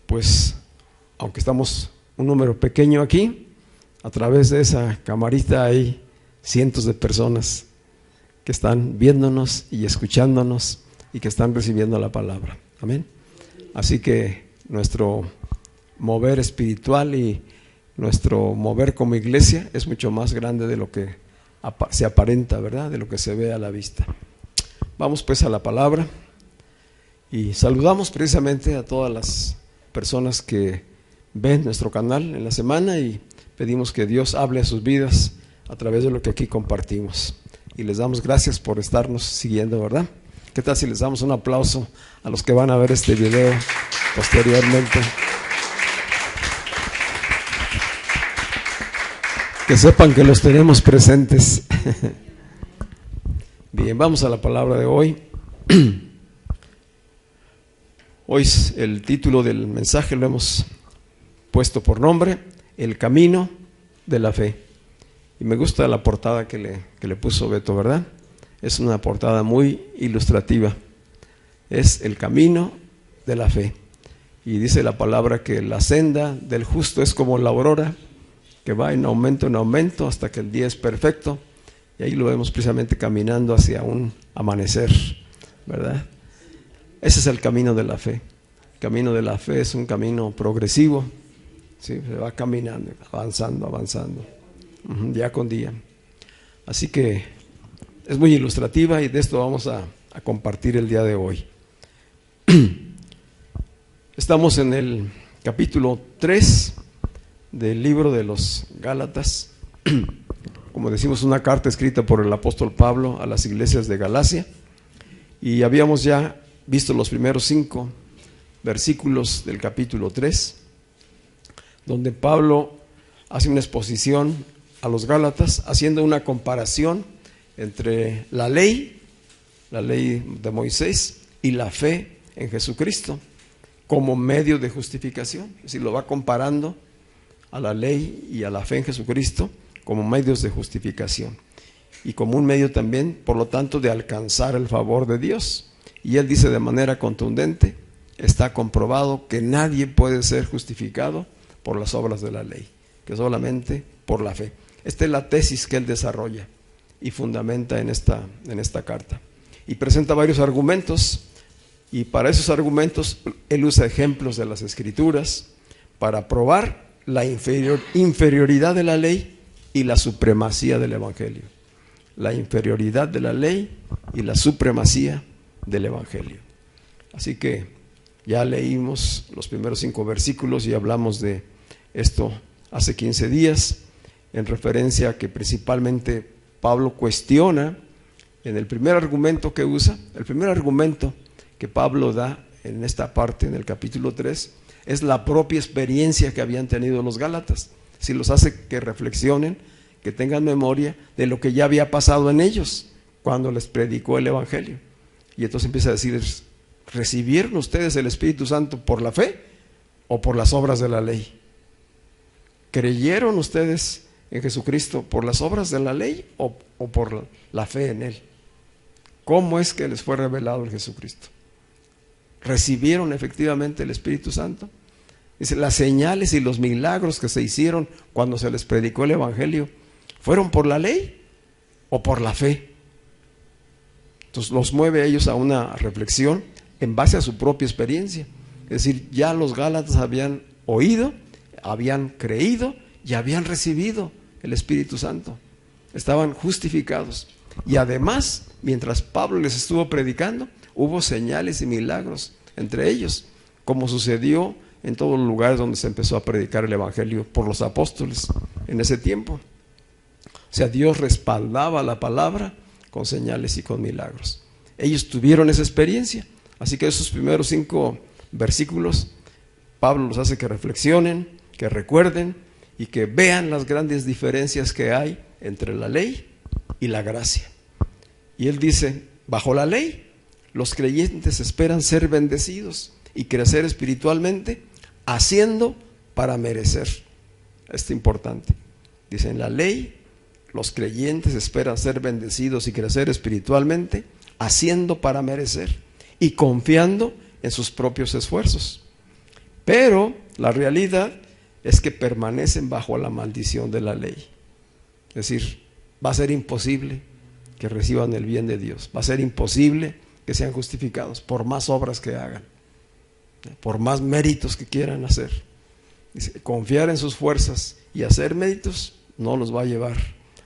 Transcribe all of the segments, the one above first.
Pues, aunque estamos un número pequeño aquí, a través de esa camarita hay cientos de personas que están viéndonos y escuchándonos y que están recibiendo la palabra. Amén. Así que nuestro mover espiritual y nuestro mover como iglesia es mucho más grande de lo que se aparenta, ¿verdad? De lo que se ve a la vista. Vamos pues a la palabra y saludamos precisamente a todas las personas que ven nuestro canal en la semana y pedimos que Dios hable a sus vidas a través de lo que aquí compartimos. Y les damos gracias por estarnos siguiendo, ¿verdad? ¿Qué tal si les damos un aplauso a los que van a ver este video posteriormente? Que sepan que los tenemos presentes. Bien, vamos a la palabra de hoy. Hoy el título del mensaje lo hemos puesto por nombre, El camino de la fe. Y me gusta la portada que le puso Beto, ¿verdad? Es una portada muy ilustrativa. Es el camino de la fe. Y dice la palabra que la senda del justo es como la aurora, que va en aumento hasta que el día es perfecto. Y ahí lo vemos precisamente caminando hacia un amanecer, ¿verdad? Ese es el camino de la fe. El camino de la fe es un camino progresivo, ¿sí? Se va caminando, avanzando, día con día. Así que es muy ilustrativa y de esto vamos a compartir el día de hoy. Estamos en el capítulo 3 del libro de los Gálatas. Como decimos, una carta escrita por el apóstol Pablo a las iglesias de Galacia. Y habíamos ya visto los primeros 5 versículos del capítulo 3, donde Pablo hace una exposición a los Gálatas, haciendo una comparación entre la ley de Moisés y la fe en Jesucristo como medio de justificación. Es decir, lo va comparando a la ley y a la fe en Jesucristo como medios de justificación y como un medio también, por lo tanto, de alcanzar el favor de Dios. Y él dice de manera contundente, está comprobado que nadie puede ser justificado por las obras de la ley, que solamente por la fe. Esta es la tesis que él desarrolla y fundamenta en esta carta. Y presenta varios argumentos, y para esos argumentos él usa ejemplos de las Escrituras para probar la inferioridad de la ley y la supremacía del Evangelio. La inferioridad de la ley y la supremacía del Evangelio. Así que ya leímos los primeros 5 versículos y hablamos de esto hace 15 días, en referencia a que principalmente Pablo cuestiona en el primer argumento que usa. El primer argumento que Pablo da en esta parte, en el capítulo 3, es la propia experiencia que habían tenido los Gálatas. Si los hace que reflexionen, que tengan memoria de lo que ya había pasado en ellos cuando les predicó el Evangelio. Y entonces empieza a decir, ¿recibieron ustedes el Espíritu Santo por la fe o por las obras de la ley? ¿Creyeron ustedes en Jesucristo por las obras de la ley o por la fe en Él? ¿Cómo es que les fue revelado el Jesucristo? ¿Recibieron efectivamente el Espíritu Santo? Dice, las señales y los milagros que se hicieron cuando se les predicó el Evangelio, ¿fueron por la ley o por la fe? Entonces los mueve a ellos a una reflexión en base a su propia experiencia. Es decir, ya los Gálatas habían oído, habían creído y habían recibido el Espíritu Santo. Estaban justificados. Y además, mientras Pablo les estuvo predicando, hubo señales y milagros entre ellos, como sucedió en todos los lugares donde se empezó a predicar el Evangelio por los apóstoles en ese tiempo. O sea, Dios respaldaba la palabra con señales y con milagros. Ellos tuvieron esa experiencia. Así que esos primeros 5 versículos, Pablo los hace que reflexionen, que recuerden y que vean las grandes diferencias que hay entre la ley y la gracia. Y él dice, bajo la ley, los creyentes esperan ser bendecidos y crecer espiritualmente, haciendo para merecer. Esto es importante. Dice, en la ley, los creyentes esperan ser bendecidos y crecer espiritualmente, haciendo para merecer y confiando en sus propios esfuerzos. Pero la realidad es que permanecen bajo la maldición de la ley. Es decir, va a ser imposible que reciban el bien de Dios. Va a ser imposible que sean justificados por más obras que hagan, por más méritos que quieran hacer. Dice, confiar en sus fuerzas y hacer méritos no los va a llevar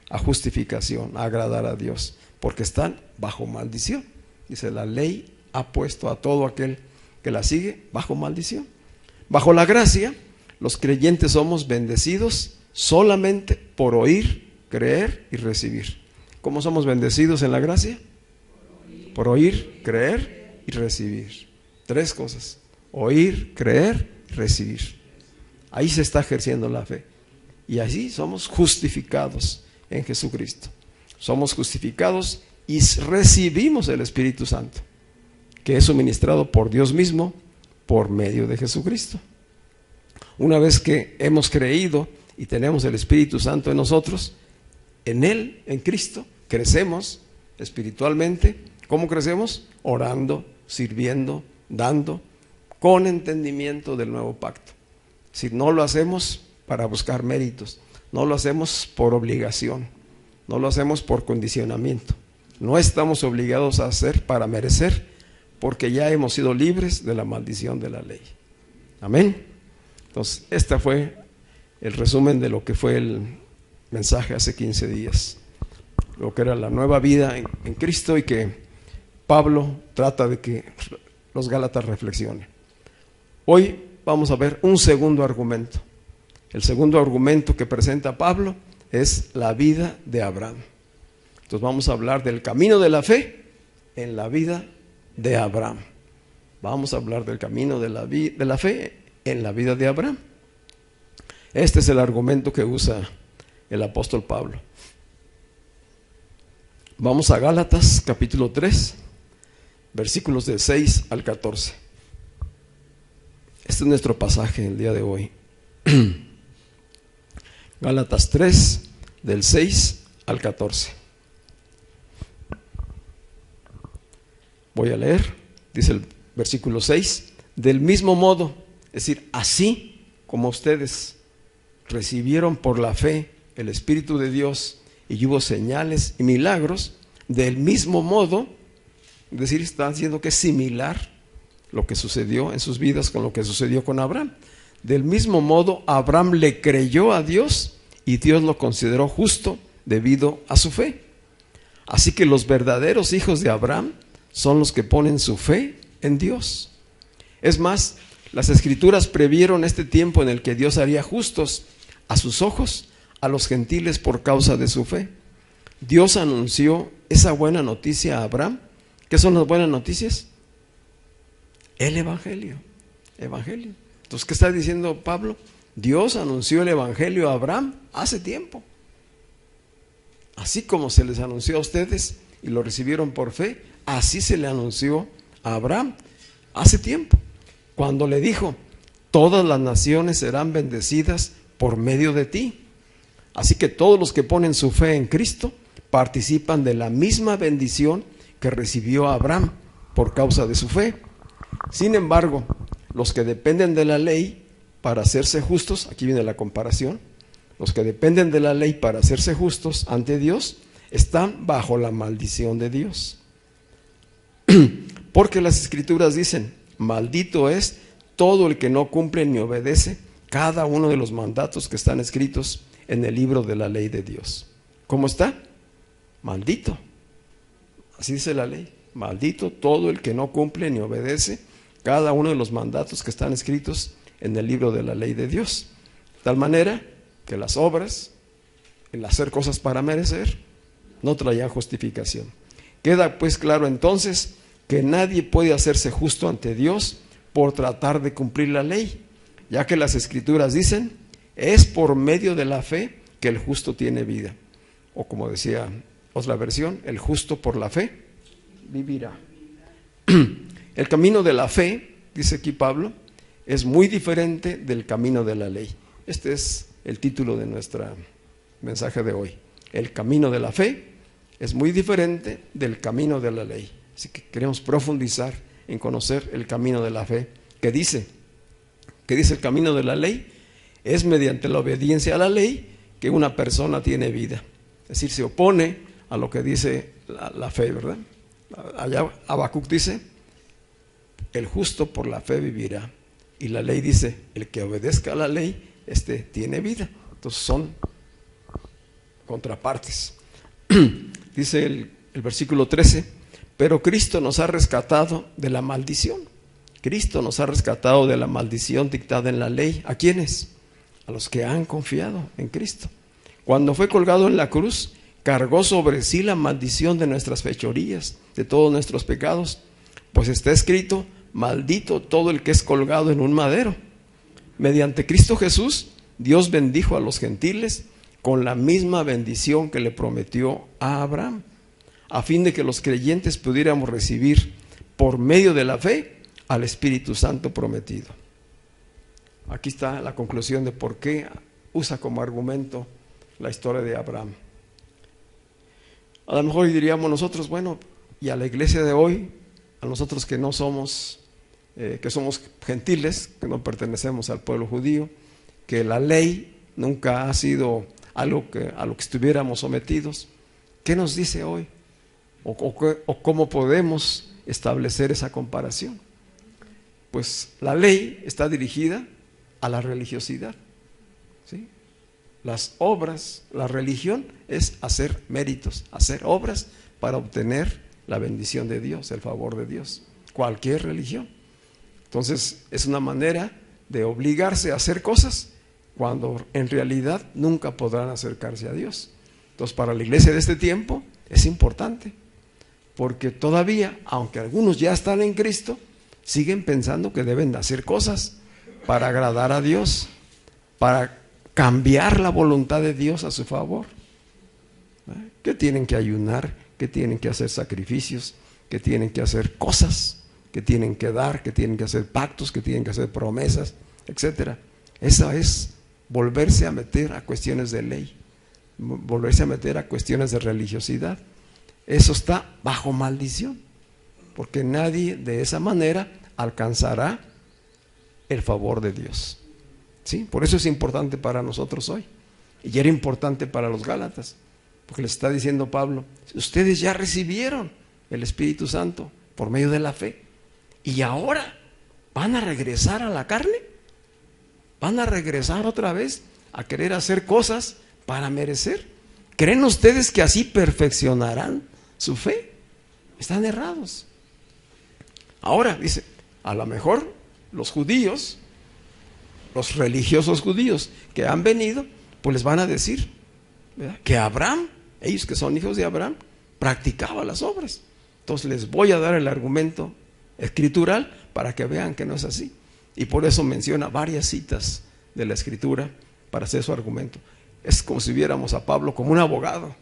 a justificación, a agradar a Dios, porque están bajo maldición. Dice, la ley ha puesto a todo aquel que la sigue bajo maldición. Bajo la gracia, los creyentes somos bendecidos solamente por oír, creer y recibir. ¿Cómo somos bendecidos en la gracia? Por oír, creer y recibir. 3 cosas: oír, creer y recibir. Ahí se está ejerciendo la fe. Y así somos justificados en Jesucristo. Somos justificados y recibimos el Espíritu Santo, que es suministrado por Dios mismo por medio de Jesucristo. Una vez que hemos creído y tenemos el Espíritu Santo en nosotros, en Él, en Cristo, crecemos espiritualmente. ¿Cómo crecemos? Orando, sirviendo, dando, con entendimiento del nuevo pacto. Si no lo hacemos para buscar méritos, no lo hacemos por obligación, no lo hacemos por condicionamiento. No estamos obligados a hacer para merecer, porque ya hemos sido libres de la maldición de la ley. Amén. Entonces, este fue el resumen de lo que fue el mensaje hace 15 días. Lo que era la nueva vida en Cristo, y que Pablo trata de que los Gálatas reflexionen. Hoy vamos a ver un segundo argumento. El segundo argumento que presenta Pablo es la vida de Abraham. Entonces vamos a hablar del camino de la fe en la vida de Abraham. Vamos a hablar del camino de la fe en la vida de Abraham. Este es el argumento que usa el apóstol Pablo. Vamos a Gálatas capítulo 3, versículos del 6 al 14. Este es nuestro pasaje el día de hoy. Gálatas 3, del 6 al 14. Voy a leer, dice el versículo 6, del mismo modo, es decir, así como ustedes recibieron por la fe el Espíritu de Dios y hubo señales y milagros, del mismo modo, es decir, está diciendo que es similar lo que sucedió en sus vidas con lo que sucedió con Abraham. Del mismo modo, Abraham le creyó a Dios y Dios lo consideró justo debido a su fe. Así que los verdaderos hijos de Abraham son los que ponen su fe en Dios. Es más, las Escrituras previeron este tiempo en el que Dios haría justos a sus ojos a los gentiles por causa de su fe. Dios anunció esa buena noticia a Abraham. ¿Qué son las buenas noticias? El Evangelio. Evangelio. Entonces, ¿qué está diciendo Pablo? Dios anunció el Evangelio a Abraham hace tiempo. Así como se les anunció a ustedes y lo recibieron por fe, así se le anunció a Abraham hace tiempo, cuando le dijo: todas las naciones serán bendecidas por medio de ti. Así que todos los que ponen su fe en Cristo participan de la misma bendición que recibió Abraham por causa de su fe. Sin embargo, los que dependen de la ley para hacerse justos, aquí viene la comparación, los que dependen de la ley para hacerse justos ante Dios están bajo la maldición de Dios. Porque las Escrituras dicen: maldito es todo el que no cumple ni obedece cada uno de los mandatos que están escritos en el libro de la ley de Dios. ¿Cómo está? Maldito. Así dice la ley: maldito todo el que no cumple ni obedece cada uno de los mandatos que están escritos en el libro de la ley de Dios. De tal manera que las obras, el hacer cosas para merecer, no traían justificación. Queda pues claro entonces que nadie puede hacerse justo ante Dios por tratar de cumplir la ley, ya que las Escrituras dicen: es por medio de la fe que el justo tiene vida. O como decía otra versión, el justo por la fe vivirá. El camino de la fe, dice aquí Pablo, es muy diferente del camino de la ley. Este es el título de nuestro mensaje de hoy. El camino de la fe es muy diferente del camino de la ley. Así que queremos profundizar en conocer el camino de la fe. ¿Qué dice? ¿Qué dice el camino de la ley? Es mediante la obediencia a la ley que una persona tiene vida. Es decir, se opone a lo que dice la fe, ¿verdad? Allá Habacuc dice, el justo por la fe vivirá. Y la ley dice, el que obedezca a la ley, tiene vida. Entonces son contrapartes. Dice el versículo 13, pero Cristo nos ha rescatado de la maldición. Cristo nos ha rescatado de la maldición dictada en la ley. ¿A quiénes? A los que han confiado en Cristo. Cuando fue colgado en la cruz, cargó sobre sí la maldición de nuestras fechorías, de todos nuestros pecados, pues está escrito, maldito todo el que es colgado en un madero. Mediante Cristo Jesús, Dios bendijo a los gentiles con la misma bendición que le prometió a Abraham, a fin de que los creyentes pudiéramos recibir por medio de la fe al Espíritu Santo prometido. Aquí está la conclusión de por qué usa como argumento la historia de Abraham. A lo mejor diríamos nosotros, bueno, y a la iglesia de hoy, a nosotros que no somos, que somos gentiles, que no pertenecemos al pueblo judío, que la ley nunca ha sido algo a lo que estuviéramos sometidos, ¿qué nos dice hoy? ¿O cómo podemos establecer esa comparación? Pues la ley está dirigida a la religiosidad, ¿sí? Las obras, la religión es hacer méritos, hacer obras para obtener la bendición de Dios, el favor de Dios. Cualquier religión. Entonces es una manera de obligarse a hacer cosas cuando en realidad nunca podrán acercarse a Dios. Entonces para la iglesia de este tiempo es importante, porque todavía, aunque algunos ya están en Cristo, siguen pensando que deben de hacer cosas para agradar a Dios, para cambiar la voluntad de Dios a su favor. Que tienen que ayunar, que tienen que hacer sacrificios, que tienen que hacer cosas, que tienen que dar, que tienen que hacer pactos, que tienen que hacer promesas, etcétera. Esa es volverse a meter a cuestiones de ley, volverse a meter a cuestiones de religiosidad. Eso está bajo maldición, porque nadie de esa manera alcanzará el favor de Dios. ¿Sí? Por eso es importante para nosotros hoy. Y era importante para los Gálatas, porque les está diciendo Pablo, ustedes ya recibieron el Espíritu Santo por medio de la fe, y ahora van a regresar a la carne, van a regresar otra vez a querer hacer cosas para merecer. ¿Creen ustedes que así perfeccionarán su fe? Están errados. Ahora, dice, a lo mejor los judíos, los religiosos judíos que han venido, pues les van a decir, ¿verdad?, que Abraham, ellos que son hijos de Abraham, practicaba las obras. Entonces les voy a dar el argumento escritural para que vean que no es así. Y por eso menciona varias citas de la escritura para hacer su argumento. Es como si viéramos a Pablo como un abogado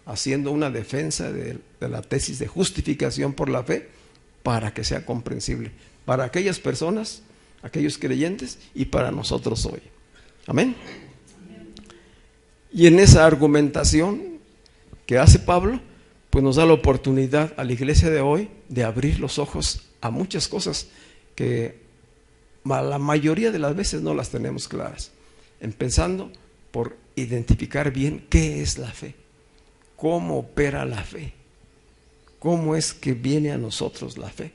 haciendo una defensa de la tesis de justificación por la fe para que sea comprensible para aquellas personas, aquellos creyentes y para nosotros hoy. Amén. Y en esa argumentación que hace Pablo, pues nos da la oportunidad a la iglesia de hoy de abrir los ojos a muchas cosas que la mayoría de las veces no las tenemos claras, empezando por identificar bien qué es la fe, cómo opera la fe, cómo es que viene a nosotros la fe.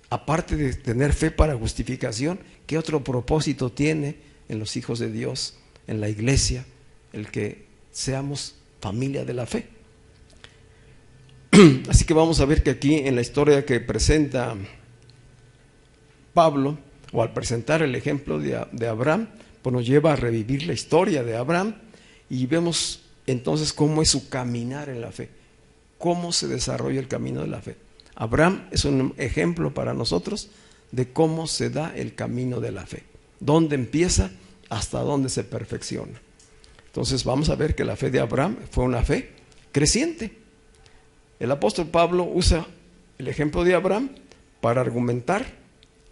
Aparte de tener fe para justificación, ¿qué otro propósito tiene en los hijos de Dios, en la iglesia, el que seamos familia de la fe? Así que vamos a ver que aquí en la historia que presenta Pablo, o al presentar el ejemplo de Abraham, pues nos lleva a revivir la historia de Abraham y vemos entonces cómo es su caminar en la fe, cómo se desarrolla el camino de la fe. Abraham es un ejemplo para nosotros de cómo se da el camino de la fe, dónde empieza hasta dónde se perfecciona. Entonces vamos a ver que la fe de Abraham fue una fe creciente. El apóstol Pablo usa el ejemplo de Abraham para argumentar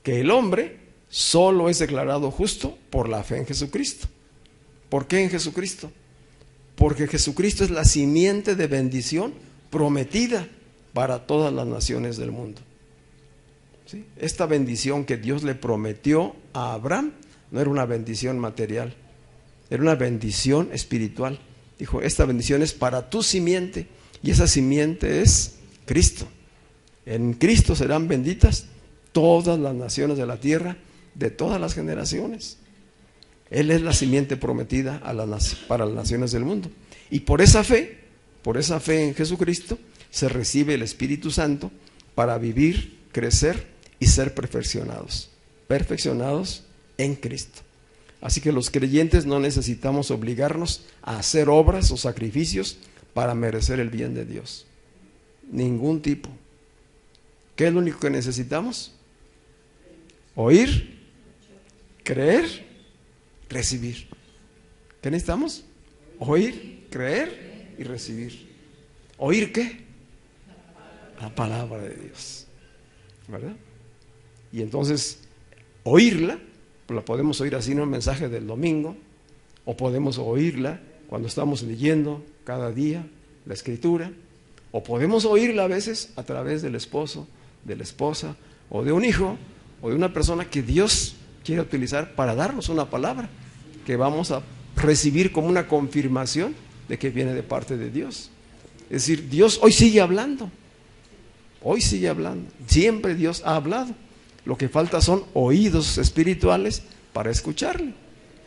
que el hombre solo es declarado justo por la fe en Jesucristo. ¿Por qué en Jesucristo? Porque Jesucristo es la simiente de bendición prometida para todas las naciones del mundo. ¿Sí? Esta bendición que Dios le prometió a Abraham no era una bendición material, era una bendición espiritual. Dijo, esta bendición es para tu simiente, y esa simiente es Cristo. En Cristo serán benditas todas las naciones de la tierra, de todas las generaciones. Él es la simiente prometida para las naciones del mundo. Y por esa fe en Jesucristo, se recibe el Espíritu Santo para vivir, crecer y ser perfeccionados en Cristo. Así que los creyentes no necesitamos obligarnos a hacer obras o sacrificios para merecer el bien de Dios. Ningún tipo. ¿Qué es lo único que necesitamos? Oír, creer, recibir. ¿Qué necesitamos? Oír, creer y recibir. ¿Oír qué? La palabra de Dios, ¿verdad? Y entonces, oírla, pues la podemos oír así en un mensaje del domingo, o podemos oírla cuando estamos leyendo cada día la Escritura, o podemos oírla a veces a través del esposo, de la esposa, o de un hijo, o de una persona que Dios quiere utilizar para darnos una palabra que vamos a recibir como una confirmación de que viene de parte de Dios. Es decir, Dios hoy sigue hablando, siempre Dios ha hablado. Lo que falta son oídos espirituales para escucharle,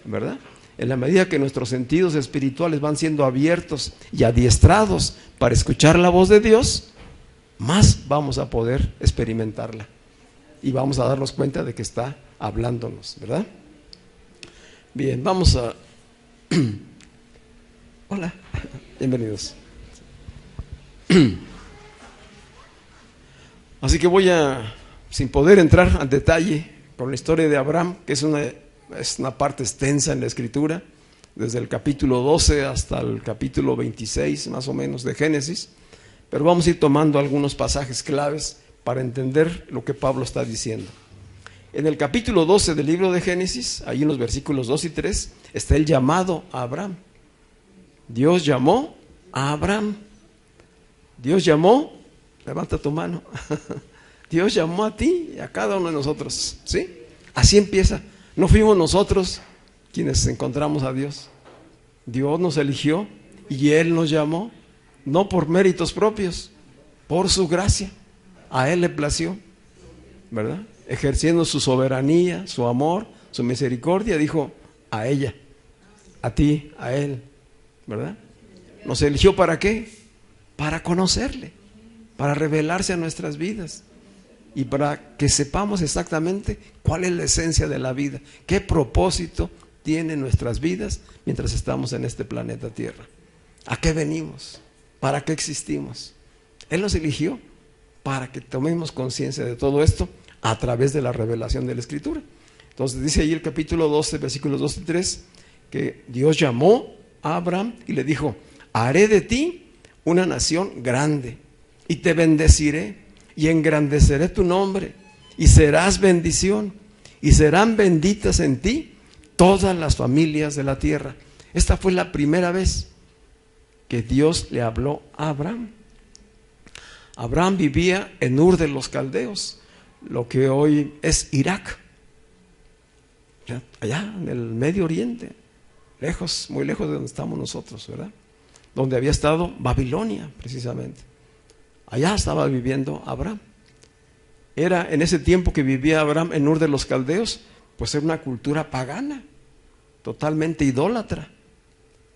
¿verdad? En la medida que nuestros sentidos espirituales van siendo abiertos y adiestrados para escuchar la voz de Dios, más vamos a poder experimentarla y vamos a darnos cuenta de que está hablándonos, ¿verdad? Bien, vamos a... Hola, bienvenidos. Así que voy a, sin poder entrar al detalle con la historia de Abraham, que es una parte extensa en la Escritura, desde el capítulo 12 hasta el capítulo 26, más o menos, de Génesis, pero vamos a ir tomando algunos pasajes claves para entender lo que Pablo está diciendo. En el capítulo 12 del libro de Génesis, ahí en los versículos 2 y 3, está el llamado a Abraham. Dios llamó a Abraham. Dios llamó, levanta tu mano, Dios llamó a ti y a cada uno de nosotros, ¿sí? Así empieza. No fuimos nosotros quienes encontramos a Dios. Dios nos eligió y Él nos llamó, no por méritos propios, por su gracia. A Él le plació, ¿verdad? Ejerciendo su soberanía, su amor, su misericordia, dijo a ella, a ti, a Él, ¿verdad? ¿Nos eligió para qué? Para conocerle, para revelarse a nuestras vidas y para que sepamos exactamente cuál es la esencia de la vida, qué propósito tienen nuestras vidas mientras estamos en este planeta Tierra. ¿A qué venimos? ¿Para qué existimos? Él nos eligió para que tomemos conciencia de todo esto a través de la revelación de la Escritura. Entonces dice ahí el capítulo 12, versículos 2 y 3, que Dios llamó a Abraham y le dijo, haré de ti una nación grande y te bendeciré y engrandeceré tu nombre y serás bendición y serán benditas en ti todas las familias de la tierra. Esta fue la primera vez que Dios le habló a Abraham. Abraham vivía en Ur de los Caldeos, lo que hoy es Irak, allá en el Medio Oriente, lejos, muy lejos de donde estamos nosotros, ¿verdad? Donde había estado Babilonia, precisamente. Allá estaba viviendo Abraham. Era en ese tiempo que vivía Abraham en Ur de los Caldeos, pues era una cultura pagana, totalmente idólatra.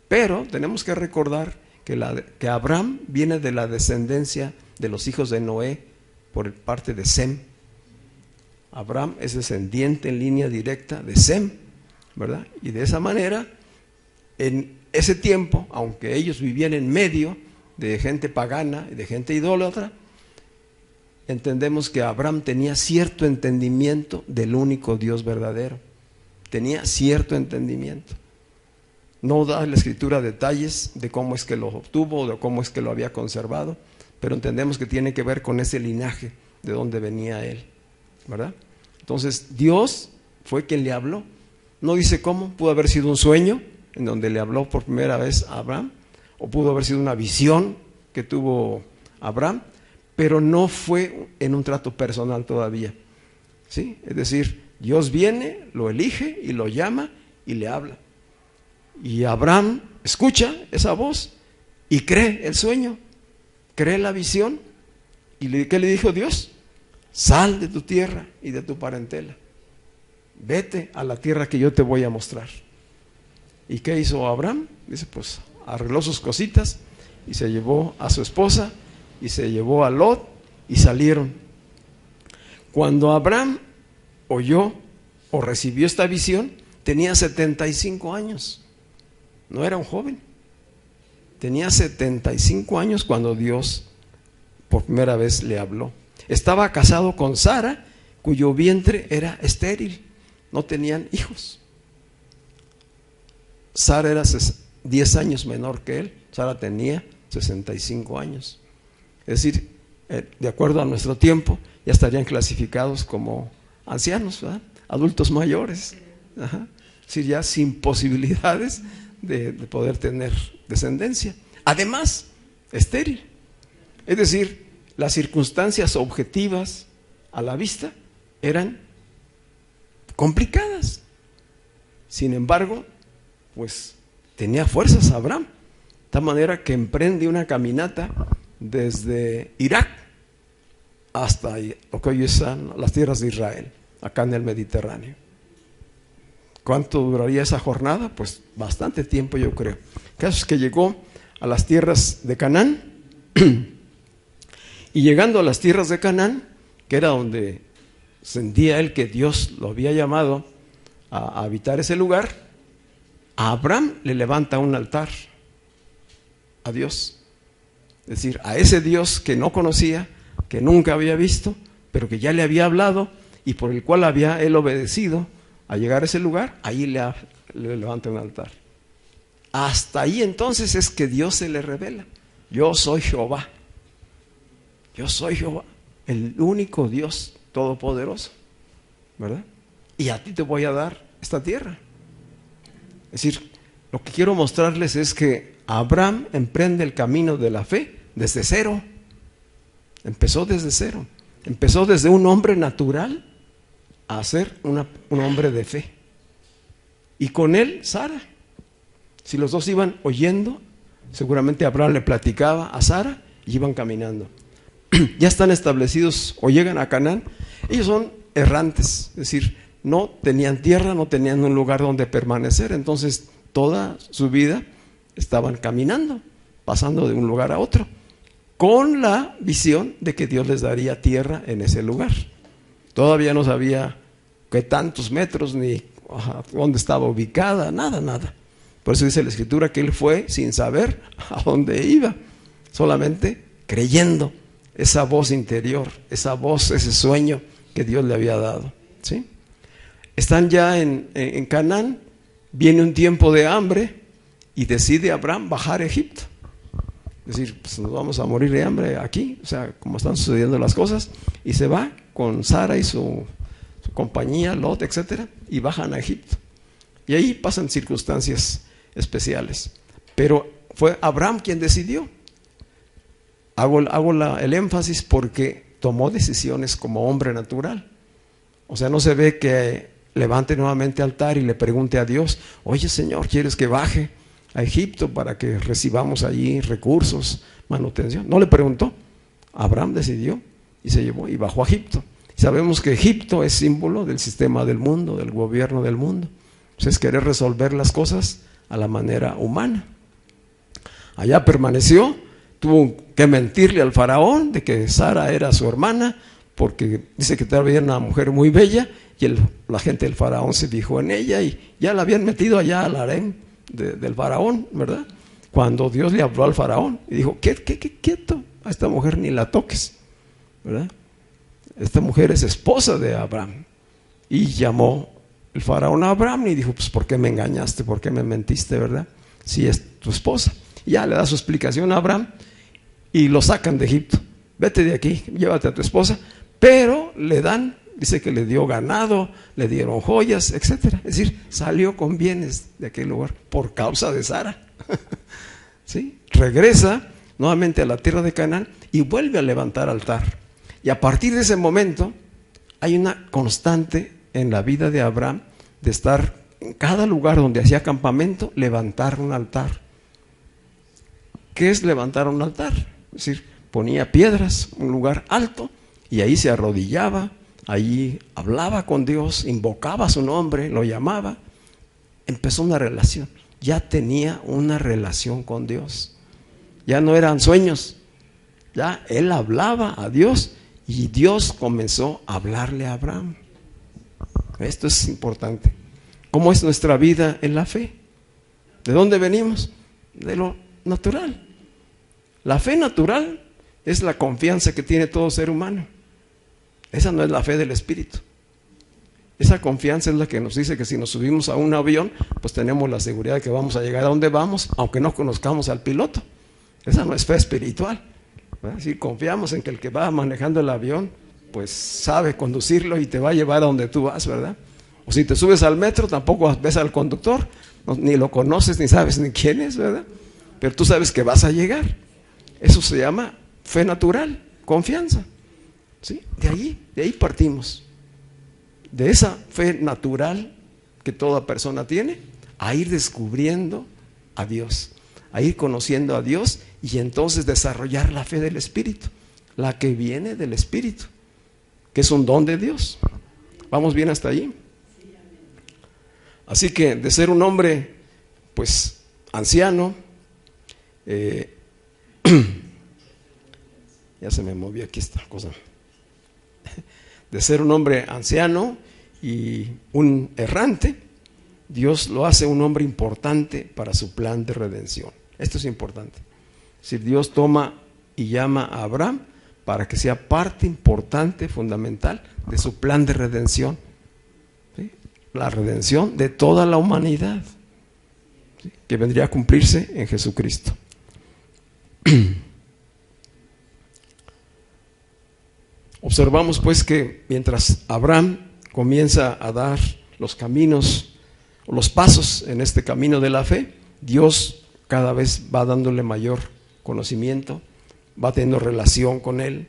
Pero tenemos que recordar que Abraham viene de la descendencia de los hijos de Noé por parte de Sem. Abraham es descendiente en línea directa de Sem, ¿verdad? Y de esa manera, en ese tiempo, aunque ellos vivían en medio de gente pagana y de gente idólatra, entendemos que Abraham tenía cierto entendimiento del único Dios verdadero. Tenía cierto entendimiento. No da la Escritura detalles de cómo es que lo obtuvo o de cómo es que lo había conservado, pero entendemos que tiene que ver con ese linaje de donde venía él, ¿verdad? Entonces Dios fue quien le habló. No dice cómo, pudo haber sido un sueño en donde le habló por primera vez a Abraham, o pudo haber sido una visión que tuvo Abraham, pero no fue en un trato personal todavía, ¿sí? Es decir, Dios viene, lo elige y lo llama y le habla. Y Abraham escucha esa voz y cree el sueño, cree la visión. ¿Y qué le dijo Dios? Sal de tu tierra y de tu parentela. Vete a la tierra que yo te voy a mostrar. ¿Y qué hizo Abraham? Dice, pues arregló sus cositas y se llevó a su esposa y se llevó a Lot y salieron. Cuando Abraham oyó o recibió esta visión, tenía 75 años. No era un joven. Tenía 75 años cuando Dios por primera vez le habló. Estaba casado con Sara, cuyo vientre era estéril. No tenían hijos. Sara era 10 años menor que él. Sara tenía 65 años. Es decir, de acuerdo a nuestro tiempo, ya estarían clasificados como ancianos, ¿verdad? Adultos mayores. Ajá. Es decir, ya sin posibilidades de poder tener descendencia. Además, estéril. Es decir, las circunstancias objetivas a la vista eran complicadas. Sin embargo, pues tenía fuerzas Abraham, de tal manera que emprende una caminata desde Irak hasta lo que hoy son las tierras de Israel, acá en el Mediterráneo. ¿Cuánto duraría esa jornada? Pues bastante tiempo, yo creo. El caso es que llegó a las tierras de Canaán y llegando a las tierras de Canaán, que era donde sentía él que Dios lo había llamado a habitar ese lugar, a Abraham le levanta un altar a Dios. Es decir, a ese Dios que no conocía, que nunca había visto, pero que ya le había hablado y por el cual había él obedecido a llegar a ese lugar, ahí le levanta un altar. Hasta ahí entonces es que Dios se le revela. Yo soy Jehová. Yo soy Jehová, el único Dios todopoderoso, ¿verdad? Y a ti te voy a dar esta tierra. Es decir, lo que quiero mostrarles es que Abraham emprende el camino de la fe desde cero. Empezó desde cero. Empezó desde un hombre natural a ser un hombre de fe. Y con él, Sara. Si los dos iban oyendo, seguramente Abraham le platicaba a Sara y iban caminando. Ya están establecidos o llegan a Canaán. Ellos son errantes, es decir, no tenían tierra, no tenían un lugar donde permanecer. Entonces toda su vida estaban caminando, pasando de un lugar a otro, con la visión de que Dios les daría tierra en ese lugar. Todavía no sabía qué tantos metros ni dónde estaba ubicada, nada. Por eso dice la Escritura que él fue sin saber a dónde iba, solamente creyendo esa voz interior, esa voz, ese sueño que Dios le había dado, ¿sí? Están ya en Canaán, viene un tiempo de hambre y decide Abraham bajar a Egipto. Es decir, pues nos vamos a morir de hambre aquí, o sea, como están sucediendo las cosas, y se va con Sara y su compañía, Lot, etcétera, y bajan a Egipto. Y ahí pasan circunstancias especiales. Pero fue Abraham quien decidió. Hago el énfasis porque tomó decisiones como hombre natural. O sea, no se ve que levante nuevamente altar y le pregunte a Dios, oye Señor, ¿quieres que baje a Egipto para que recibamos allí recursos, manutención? No le preguntó. Abraham decidió y se llevó y bajó a Egipto. Sabemos que Egipto es símbolo del sistema del mundo, del gobierno del mundo. Entonces es querer resolver las cosas a la manera humana. Allá permaneció, tuvo que mentirle al faraón de que Sara era su hermana, porque dice que todavía era una mujer muy bella, y la gente del faraón se fijó en ella y ya la habían metido allá al harén del faraón, ¿verdad? Cuando Dios le habló al faraón y dijo, quieto, a esta mujer ni la toques, ¿verdad? Esta mujer es esposa de Abraham. Y llamó el faraón a Abraham y dijo, pues ¿por qué me engañaste? ¿Por qué me mentiste, verdad? Si es tu esposa. Y ya le da su explicación a Abraham y lo sacan de Egipto. Vete de aquí, llévate a tu esposa, pero le dan, dice que le dio ganado, le dieron joyas, etcétera. Es decir, salió con bienes de aquel lugar por causa de Sara. ¿Sí? Regresa nuevamente a la tierra de Canaán y vuelve a levantar altar. Y a partir de ese momento hay una constante en la vida de Abraham de estar en cada lugar donde hacía campamento, levantar un altar. ¿Qué es levantar un altar? Es decir, ponía piedras, un lugar alto, y ahí se arrodillaba, allí hablaba con Dios, invocaba su nombre, lo llamaba. Empezó una relación, ya tenía una relación con Dios. Ya no eran sueños, ya él hablaba a Dios y Dios comenzó a hablarle a Abraham. Esto es importante. ¿Cómo es nuestra vida en la fe? ¿De dónde venimos? De lo natural. La fe natural es la confianza que tiene todo ser humano. Esa no es la fe del Espíritu. Esa confianza es la que nos dice que si nos subimos a un avión, pues tenemos la seguridad de que vamos a llegar a donde vamos, aunque no conozcamos al piloto. Esa no es fe espiritual. Si confiamos en que el que va manejando el avión, pues sabe conducirlo y te va a llevar a donde tú vas, ¿verdad? O si te subes al metro, tampoco ves al conductor, ni lo conoces, ni sabes ni quién es, ¿verdad? Pero tú sabes que vas a llegar. Eso se llama fe natural, confianza. ¿Sí? De ahí partimos. De esa fe natural que toda persona tiene, a ir descubriendo a Dios, a ir conociendo a Dios y entonces desarrollar la fe del Espíritu, la que viene del Espíritu, que es un don de Dios. ¿Vamos bien hasta allí? Así que de ser un hombre pues anciano, ya se me movió aquí esta cosa, de ser un hombre anciano y un errante, Dios lo hace un hombre importante para su plan de redención. Esto es importante. Es decir, Dios toma y llama a Abraham para que sea parte importante, fundamental de su plan de redención. ¿Sí? La redención de toda la humanidad, ¿sí? Que vendría a cumplirse en Jesucristo. Observamos pues que mientras Abraham comienza a dar los caminos, o los pasos en este camino de la fe, Dios cada vez va dándole mayor conocimiento, va teniendo relación con él,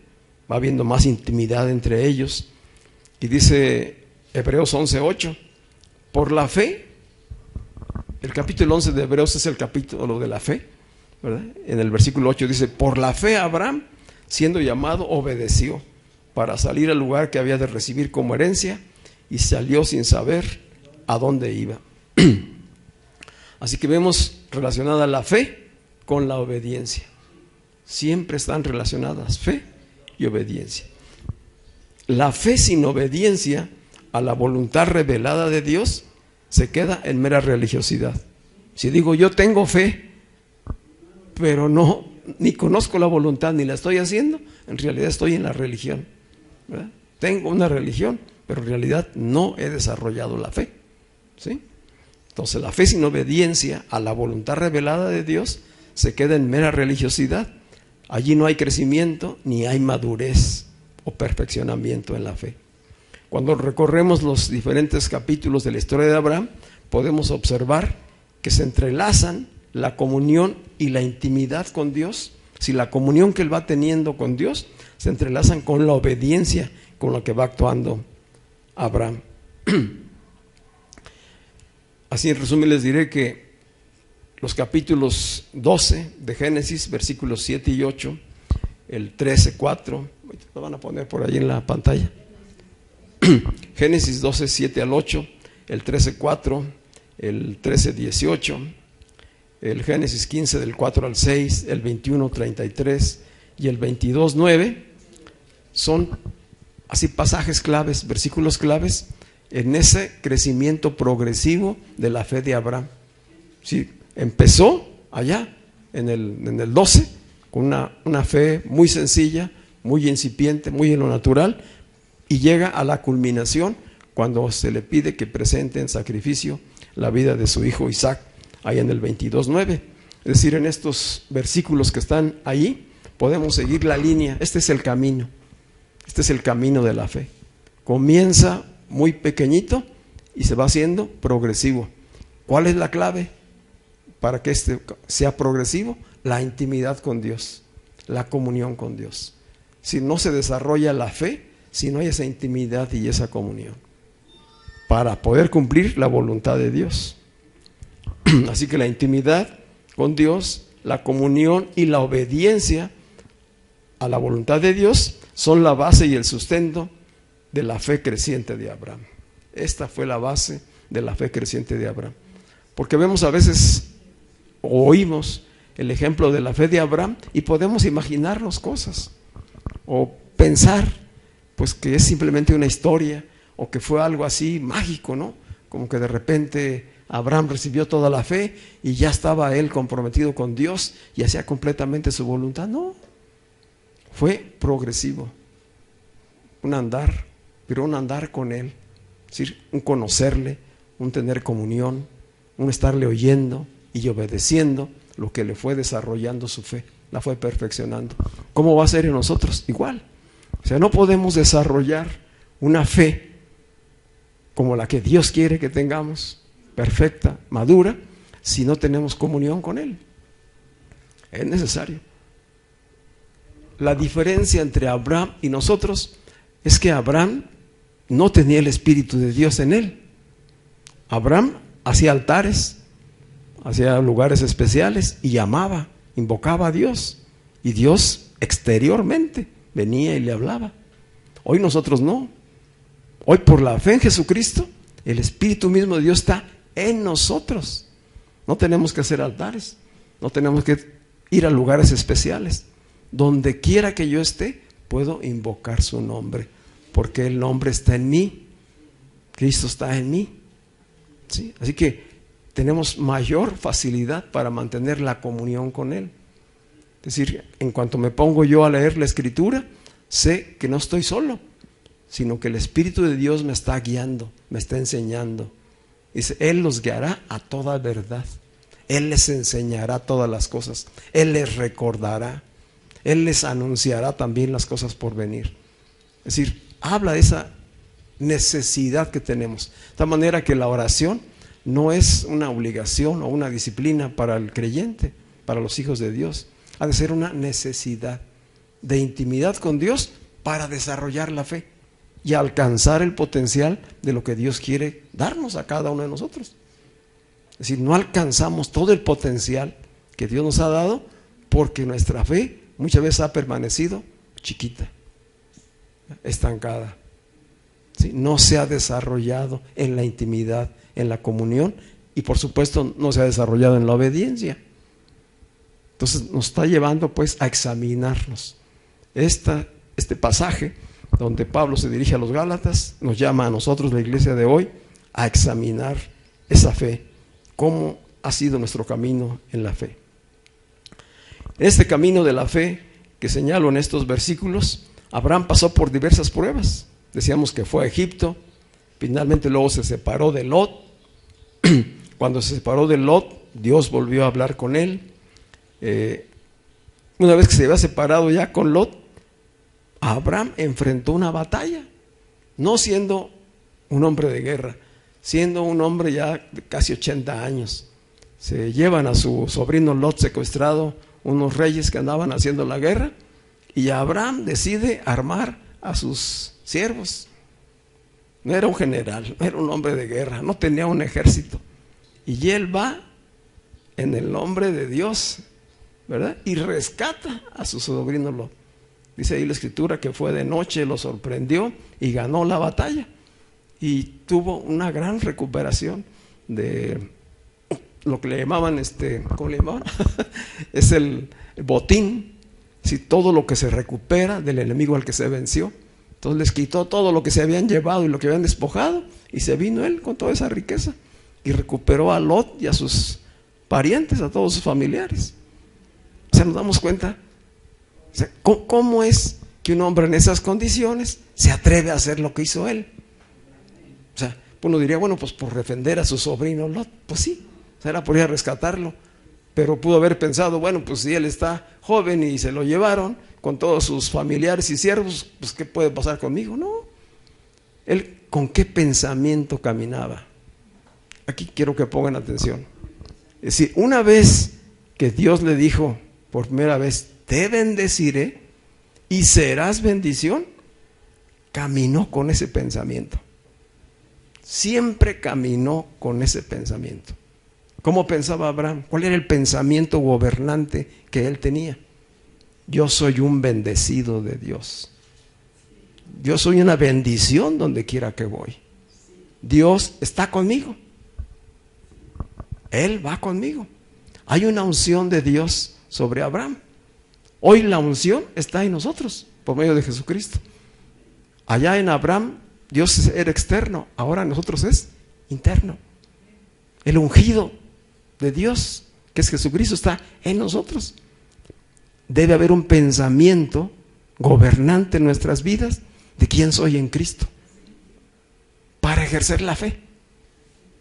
va habiendo más intimidad entre ellos. Y dice Hebreos 11:8, por la fe, el capítulo 11 de Hebreos es el capítulo de la fe, ¿verdad? En el versículo 8 dice, por la fe Abraham, siendo llamado, obedeció para salir al lugar que había de recibir como herencia, y salió sin saber a dónde iba. Así que vemos relacionada la fe con la obediencia. Siempre están relacionadas fe y obediencia. La fe sin obediencia a la voluntad revelada de Dios se queda en mera religiosidad. Si digo yo tengo fe, pero no, ni conozco la voluntad ni la estoy haciendo, en realidad estoy en la religión, ¿verdad? Tengo una religión, pero en realidad no he desarrollado la fe, ¿sí? Entonces la fe sin obediencia a la voluntad revelada de Dios se queda en mera religiosidad. Allí no hay crecimiento ni hay madurez o perfeccionamiento en la fe. Cuando recorremos los diferentes capítulos de la historia de Abraham, podemos observar que se entrelazan la comunión y la intimidad con Dios. Si la comunión que él va teniendo con Dios se entrelazan con la obediencia con la que va actuando Abraham. Así en resumen les diré que los capítulos 12 de Génesis, versículos 7 y 8, el 13:4, lo van a poner por ahí en la pantalla. Génesis 12, 7 al 8, el 13:4, el 13:18, el Génesis 15 del 4 al 6, el 21:33 y el 22:9 son así pasajes claves, versículos claves en ese crecimiento progresivo de la fe de Abraham. Sí, empezó allá en el 12 con una fe muy sencilla, muy incipiente, muy en lo natural, y llega a la culminación cuando se le pide que presente en sacrificio la vida de su hijo Isaac, ahí en el 22:9. Es decir, en estos versículos que están ahí podemos seguir la línea. Este es el camino. Este es el camino de la fe. Comienza muy pequeñito y se va haciendo progresivo. ¿Cuál es la clave para que este sea progresivo? La intimidad con Dios, la comunión con Dios. Si no se desarrolla la fe, si no hay esa intimidad y esa comunión, para poder cumplir la voluntad de Dios. Así que la intimidad con Dios, la comunión y la obediencia a la voluntad de Dios son la base y el sustento de la fe creciente de Abraham. Esta fue la base de la fe creciente de Abraham. Porque vemos a veces, o oímos el ejemplo de la fe de Abraham y podemos imaginarnos cosas, o pensar pues que es simplemente una historia, o que fue algo así mágico, ¿no? Como que de repente Abraham recibió toda la fe y ya estaba él comprometido con Dios y hacía completamente su voluntad. No, fue progresivo, un andar, pero un andar con él, es decir, un conocerle, un tener comunión, un estarle oyendo y obedeciendo lo que le fue desarrollando su fe, la fue perfeccionando. ¿Cómo va a ser en nosotros? Igual. O sea, no podemos desarrollar una fe como la que Dios quiere que tengamos, perfecta, madura, si no tenemos comunión con Él. Es necesario. La diferencia entre Abraham y nosotros es que Abraham no tenía el Espíritu de Dios en él. Abraham hacía altares, hacía lugares especiales y llamaba, invocaba a Dios. Y Dios exteriormente venía y le hablaba. Hoy nosotros no. Hoy por la fe en Jesucristo, el Espíritu mismo de Dios está en nosotros. No tenemos que hacer altares, no tenemos que ir a lugares especiales. Donde quiera que yo esté, puedo invocar su nombre, porque el nombre está en mí, Cristo está en mí, ¿sí? Así que tenemos mayor facilidad para mantener la comunión con Él. Es decir, en cuanto me pongo yo a leer la Escritura, sé que no estoy solo, sino que el Espíritu de Dios me está guiando, me está enseñando. Dice, Él los guiará a toda verdad, Él les enseñará todas las cosas, Él les recordará, Él les anunciará también las cosas por venir. Es decir, habla de esa necesidad que tenemos. De tal manera que la oración no es una obligación o una disciplina para el creyente, para los hijos de Dios. Ha de ser una necesidad de intimidad con Dios para desarrollar la fe y alcanzar el potencial de lo que Dios quiere darnos a cada uno de nosotros. Es decir, no alcanzamos todo el potencial que Dios nos ha dado porque nuestra fe muchas veces ha permanecido chiquita, estancada, ¿sí? No se ha desarrollado en la intimidad, en la comunión, y por supuesto no se ha desarrollado en la obediencia. Entonces nos está llevando pues a examinarnos. Este pasaje donde Pablo se dirige a los Gálatas nos llama a nosotros, la iglesia de hoy, a examinar esa fe, cómo ha sido nuestro camino en la fe. Este camino de la fe que señalo en estos versículos, Abraham pasó por diversas pruebas. Decíamos que fue a Egipto, finalmente luego se separó de Lot. Cuando se separó de Lot, Dios volvió a hablar con él. Una vez que se había separado ya con Lot, Abraham enfrentó una batalla, no siendo un hombre de guerra, siendo un hombre ya de casi 80 años. Se llevan a su sobrino Lot secuestrado unos reyes que andaban haciendo la guerra, y Abraham decide armar a sus siervos. No era un general, no era un hombre de guerra, no tenía un ejército, y él va en el nombre de Dios, ¿verdad? Y rescata a su sobrino Lot. Dice ahí la Escritura que fue de noche, lo sorprendió y ganó la batalla, y tuvo una gran recuperación de lo que le llamaban, ¿cómo le llamaban? Es el botín, ¿sí? Todo lo que se recupera del enemigo al que se venció. Entonces les quitó todo lo que se habían llevado y lo que habían despojado, y se vino él con toda esa riqueza y recuperó a Lot y a sus parientes, a todos sus familiares. O sea, nos damos cuenta, o sea, ¿cómo es que un hombre en esas condiciones se atreve a hacer lo que hizo él? O sea, uno diría, bueno, pues por defender a su sobrino Lot, pues sí, o sea, era por ir a rescatarlo, pero pudo haber pensado, bueno, pues si él está joven y se lo llevaron con todos sus familiares y siervos, pues ¿qué puede pasar conmigo? No. Él, ¿con qué pensamiento caminaba? Aquí quiero que pongan atención. Es decir, una vez que Dios le dijo por primera vez, te bendeciré y serás bendición, caminó con ese pensamiento. Siempre caminó con ese pensamiento. ¿Cómo pensaba Abraham? ¿Cuál era el pensamiento gobernante que él tenía? Yo soy un bendecido de Dios. Yo soy una bendición donde quiera que voy. Dios está conmigo. Él va conmigo. Hay una unción de Dios sobre Abraham. Hoy la unción está en nosotros por medio de Jesucristo. Allá en Abraham Dios era externo, ahora en nosotros es interno. El ungido de Dios, que es Jesucristo, está en nosotros. Debe haber un pensamiento gobernante en nuestras vidas de quién soy en Cristo para ejercer la fe.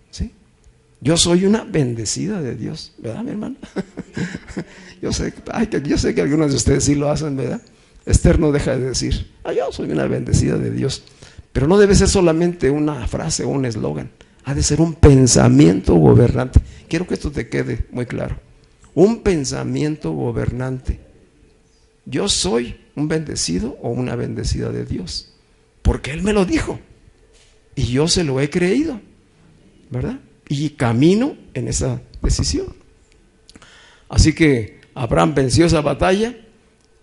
¿Sí? Yo soy una bendecida de Dios, ¿verdad, mi hermano? Yo sé que algunos de ustedes sí lo hacen, ¿verdad? Esther no deja de decir, yo soy una bendecida de Dios. Pero no debe ser solamente una frase o un eslogan. Ha de ser un pensamiento gobernante. Quiero que esto te quede muy claro. Un pensamiento gobernante. Yo soy un bendecido o una bendecida de Dios. Porque Él me lo dijo. Y yo se lo he creído, ¿verdad? Y camino en esa decisión. Así que Abraham venció esa batalla.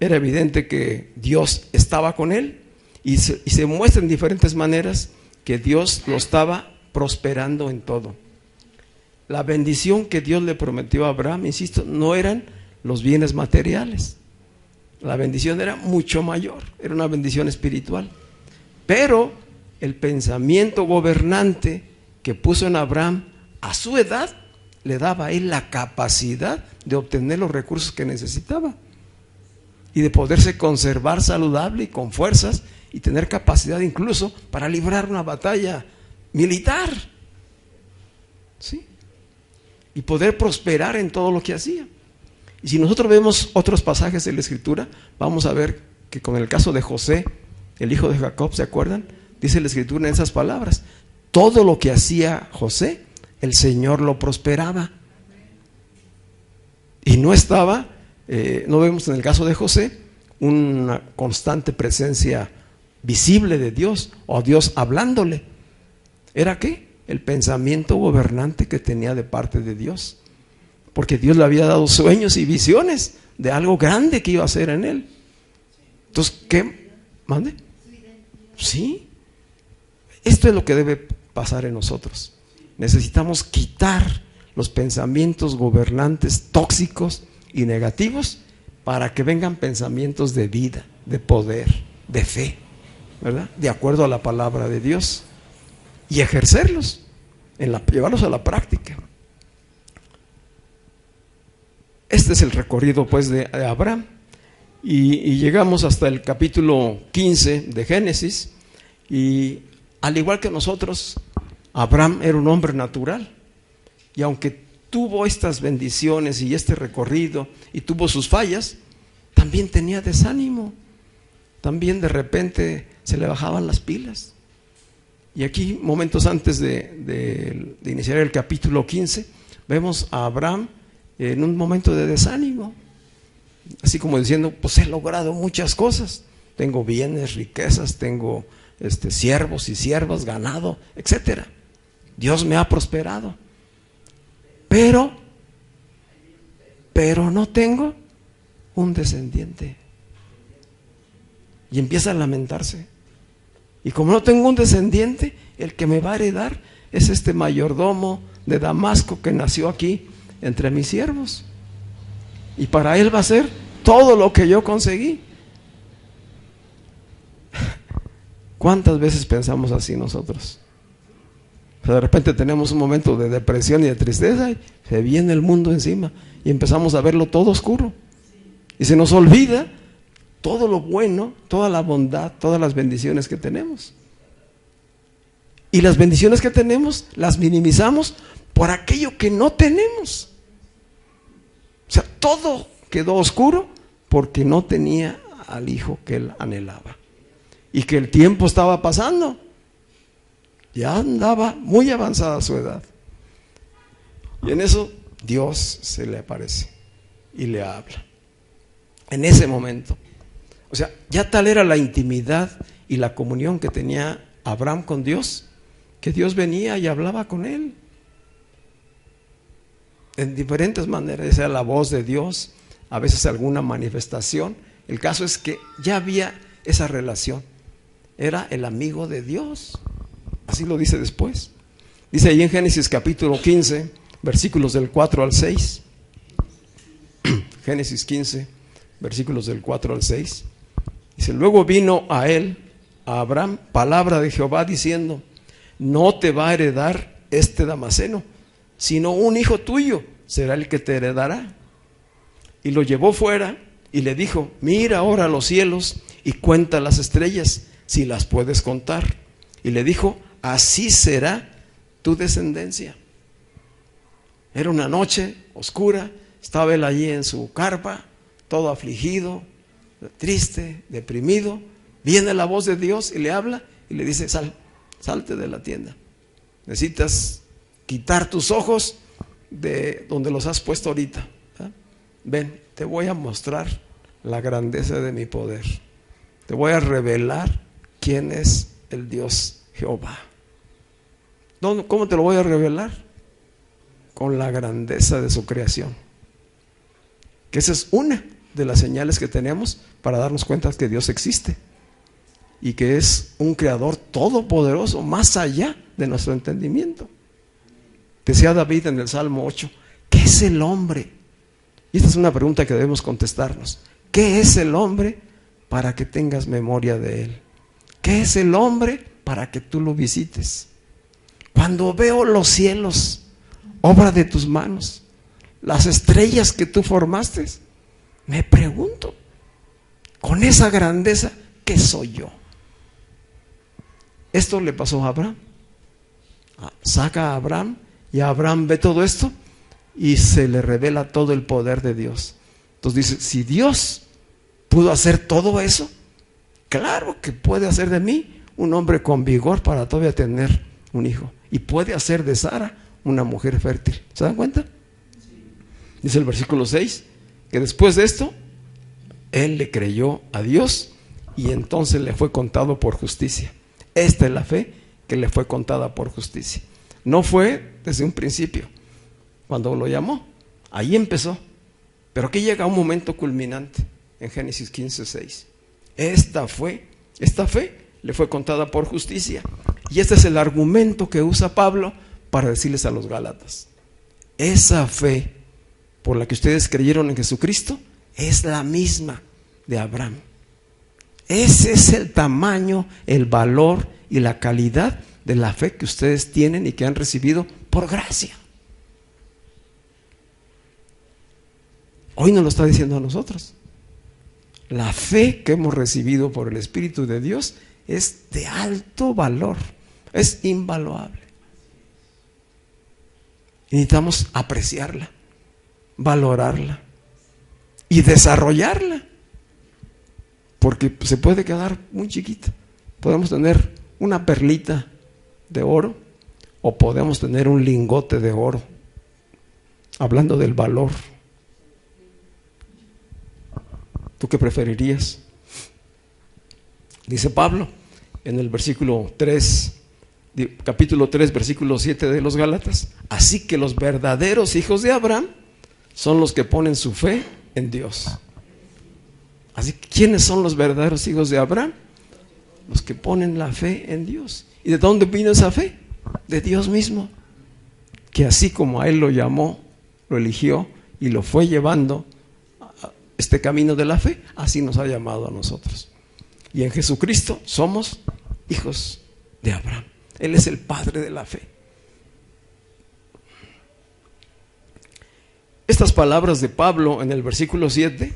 Era evidente que Dios estaba con él. Y se muestra en diferentes maneras que Dios lo estaba prosperando en todo. La bendición que Dios le prometió a Abraham, insisto, no eran los bienes materiales. La bendición era mucho mayor, era una bendición espiritual. Pero el pensamiento gobernante que puso en Abraham a su edad, le daba a él la capacidad de obtener los recursos que necesitaba y de poderse conservar saludable y con fuerzas y tener capacidad incluso para librar una batalla militar, ¿sí? Y poder prosperar en todo lo que hacía. Y si nosotros vemos otros pasajes de la Escritura, vamos a ver que con el caso de José, el hijo de Jacob, ¿se acuerdan? Dice la Escritura en esas palabras: todo lo que hacía José, el Señor lo prosperaba. Y no estaba, no vemos en el caso de José una constante presencia visible de Dios o Dios hablándole. ¿Era qué? El pensamiento gobernante que tenía de parte de Dios, porque Dios le había dado sueños y visiones de algo grande que iba a hacer en él. Entonces, ¿qué? ¿Mande? Sí. Esto es lo que debe pasar en nosotros. Necesitamos quitar los pensamientos gobernantes tóxicos y negativos para que vengan pensamientos de vida, de poder, de fe, ¿verdad? De acuerdo a la palabra de Dios, y ejercerlos, llevarlos a la práctica. Este es el recorrido pues de Abraham, y llegamos hasta el capítulo 15 de Génesis, y al igual que nosotros, Abraham era un hombre natural, y aunque tuvo estas bendiciones y este recorrido y tuvo sus fallas, también tenía desánimo, también de repente se le bajaban las pilas. Y aquí, momentos antes de iniciar el capítulo 15, vemos a Abraham en un momento de desánimo, así como diciendo, pues he logrado muchas cosas, tengo bienes, riquezas, tengo siervos y siervas, ganado, etcétera. Dios me ha prosperado, pero no tengo un descendiente. Y empieza a lamentarse. Y como no tengo un descendiente, el que me va a heredar es este mayordomo de Damasco que nació aquí entre mis siervos. Y para él va a ser todo lo que yo conseguí. ¿Cuántas veces pensamos así nosotros? Pero de repente tenemos un momento de depresión y de tristeza y se viene el mundo encima y empezamos a verlo todo oscuro. Y se nos olvida todo lo bueno, toda la bondad, todas las bendiciones que tenemos. Y las bendiciones que tenemos las minimizamos por aquello que no tenemos. O sea, todo quedó oscuro porque no tenía al hijo que él anhelaba. Y que el tiempo estaba pasando. Ya andaba muy avanzada su edad. Y en eso Dios se le aparece y le habla. En ese momento. O sea, ya tal era la intimidad y la comunión que tenía Abraham con Dios, que Dios venía y hablaba con él. En diferentes maneras, sea la voz de Dios, a veces alguna manifestación. El caso es que ya había esa relación. Era el amigo de Dios. Así lo dice después. Dice ahí en Génesis capítulo 15, versículos del 4 al 6. Génesis 15, versículos del 4 al 6. Dice, luego vino a él, a Abraham, palabra de Jehová diciendo, no te va a heredar este Damaseno, sino un hijo tuyo será el que te heredará. Y lo llevó fuera y le dijo, mira ahora los cielos y cuenta las estrellas, si las puedes contar. Y le dijo, así será tu descendencia. Era una noche oscura, estaba él allí en su carpa, todo afligido, triste, deprimido. Viene la voz de Dios y le habla y le dice, salte de la tienda. Necesitas quitar tus ojos de donde los has puesto ahorita. Ven, te voy a mostrar la grandeza de mi poder. Te voy a revelar quién es el Dios Jehová. ¿Cómo te lo voy a revelar? Con la grandeza de su creación. Que esa es una de las señales que tenemos para darnos cuenta que Dios existe y que es un creador todopoderoso, más allá de nuestro entendimiento. Decía David en el Salmo 8, ¿qué es el hombre? Y esta es una pregunta que debemos contestarnos. ¿Qué es el hombre para que tengas memoria de él? ¿Qué es el hombre para que tú lo visites? Cuando veo los cielos, obra de tus manos, las estrellas que tú formaste, me pregunto, con esa grandeza, ¿qué soy yo? Esto le pasó a Abraham. Saca a Abraham y Abraham ve todo esto y se le revela todo el poder de Dios. Entonces dice, si Dios pudo hacer todo eso, claro que puede hacer de mí un hombre con vigor para todavía tener un hijo. Y puede hacer de Sara una mujer fértil. ¿Se dan cuenta? Dice el versículo 6, que después de esto, él le creyó a Dios y entonces le fue contado por justicia. Esta es la fe que le fue contada por justicia. No fue desde un principio, cuando lo llamó, ahí empezó. Pero aquí llega un momento culminante en Génesis 15:6. Esta fe le fue contada por justicia. Y este es el argumento que usa Pablo para decirles a los Gálatas. Esa fe por la que ustedes creyeron en Jesucristo es la misma de Abraham. Ese es el tamaño, el valor y la calidad de la fe que ustedes tienen y que han recibido por gracia. Hoy nos lo está diciendo a nosotros. La fe que hemos recibido por el Espíritu de Dios es de alto valor, es invaluable. Y necesitamos apreciarla, valorarla y desarrollarla, porque se puede quedar muy chiquita. Podemos tener una perlita de oro o podemos tener un lingote de oro, hablando del valor. ¿Tú qué preferirías? Dice Pablo en el versículo 3, capítulo 3, versículo 7 de los Gálatas, así que los verdaderos hijos de Abraham son los que ponen su fe en Dios. Así que, ¿quiénes son los verdaderos hijos de Abraham? Los que ponen la fe en Dios. ¿Y de dónde vino esa fe? De Dios mismo, que así como a él lo llamó, lo eligió y lo fue llevando a este camino de la fe, así nos ha llamado a nosotros. Y en Jesucristo somos hijos de Abraham. Él es el padre de la fe. Estas palabras de Pablo en el versículo 7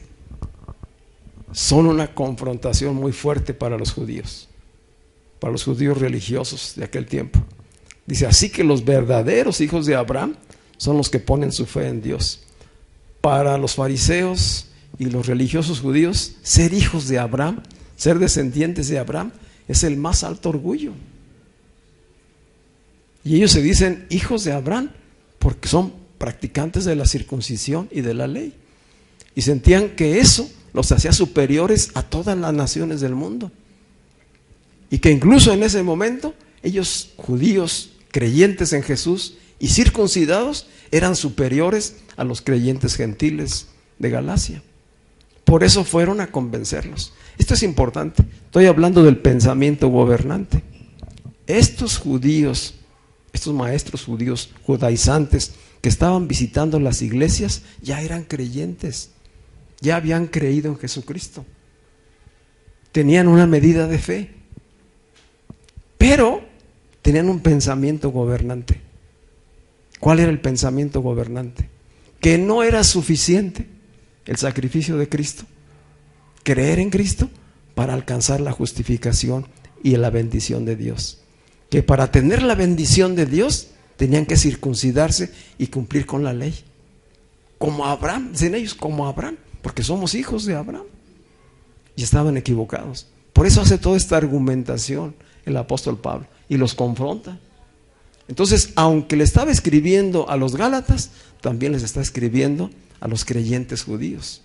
son una confrontación muy fuerte para los judíos religiosos de aquel tiempo. Dice, así que los verdaderos hijos de Abraham son los que ponen su fe en Dios. para los fariseos y los religiosos judíos, ser hijos de Abraham, ser descendientes de Abraham, es el más alto orgullo. Y ellos se dicen hijos de Abraham porque son practicantes de la circuncisión y de la ley. Y sentían que eso los hacía superiores a todas las naciones del mundo. Y que incluso en ese momento, ellos, judíos, creyentes en Jesús y circuncidados, eran superiores a los creyentes gentiles de Galacia. Por eso fueron a convencerlos. Esto es importante. Estoy hablando del pensamiento gobernante. Estos judíos, estos maestros judíos judaizantes que estaban visitando las iglesias, ya eran creyentes, ya habían creído en Jesucristo, tenían una medida de fe, pero tenían un pensamiento gobernante. ¿Cuál era el pensamiento gobernante? Que no era suficiente el sacrificio de Cristo, creer en Cristo para alcanzar la justificación y la bendición de Dios. Que para tener la bendición de Dios tenían que circuncidarse y cumplir con la ley. Como Abraham, dicen ellos, como Abraham, porque somos hijos de Abraham. Y estaban equivocados. Por eso hace toda esta argumentación el apóstol Pablo y los confronta. Entonces, aunque le estaba escribiendo a los Gálatas, también les está escribiendo a los creyentes judíos.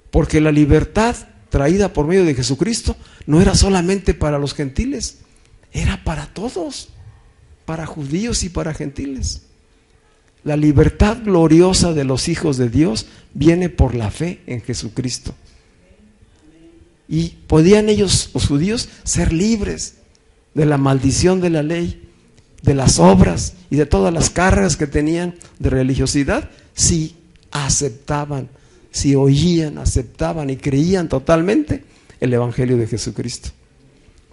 Porque la libertad traída por medio de Jesucristo no era solamente para los gentiles, era para todos, para judíos y para gentiles. La libertad gloriosa de los hijos de Dios viene por la fe en Jesucristo. Y podían ellos, los judíos, ser libres de la maldición de la ley, de las obras y de todas las cargas que tenían de religiosidad, si aceptaban, si oían, aceptaban y creían totalmente el Evangelio de Jesucristo.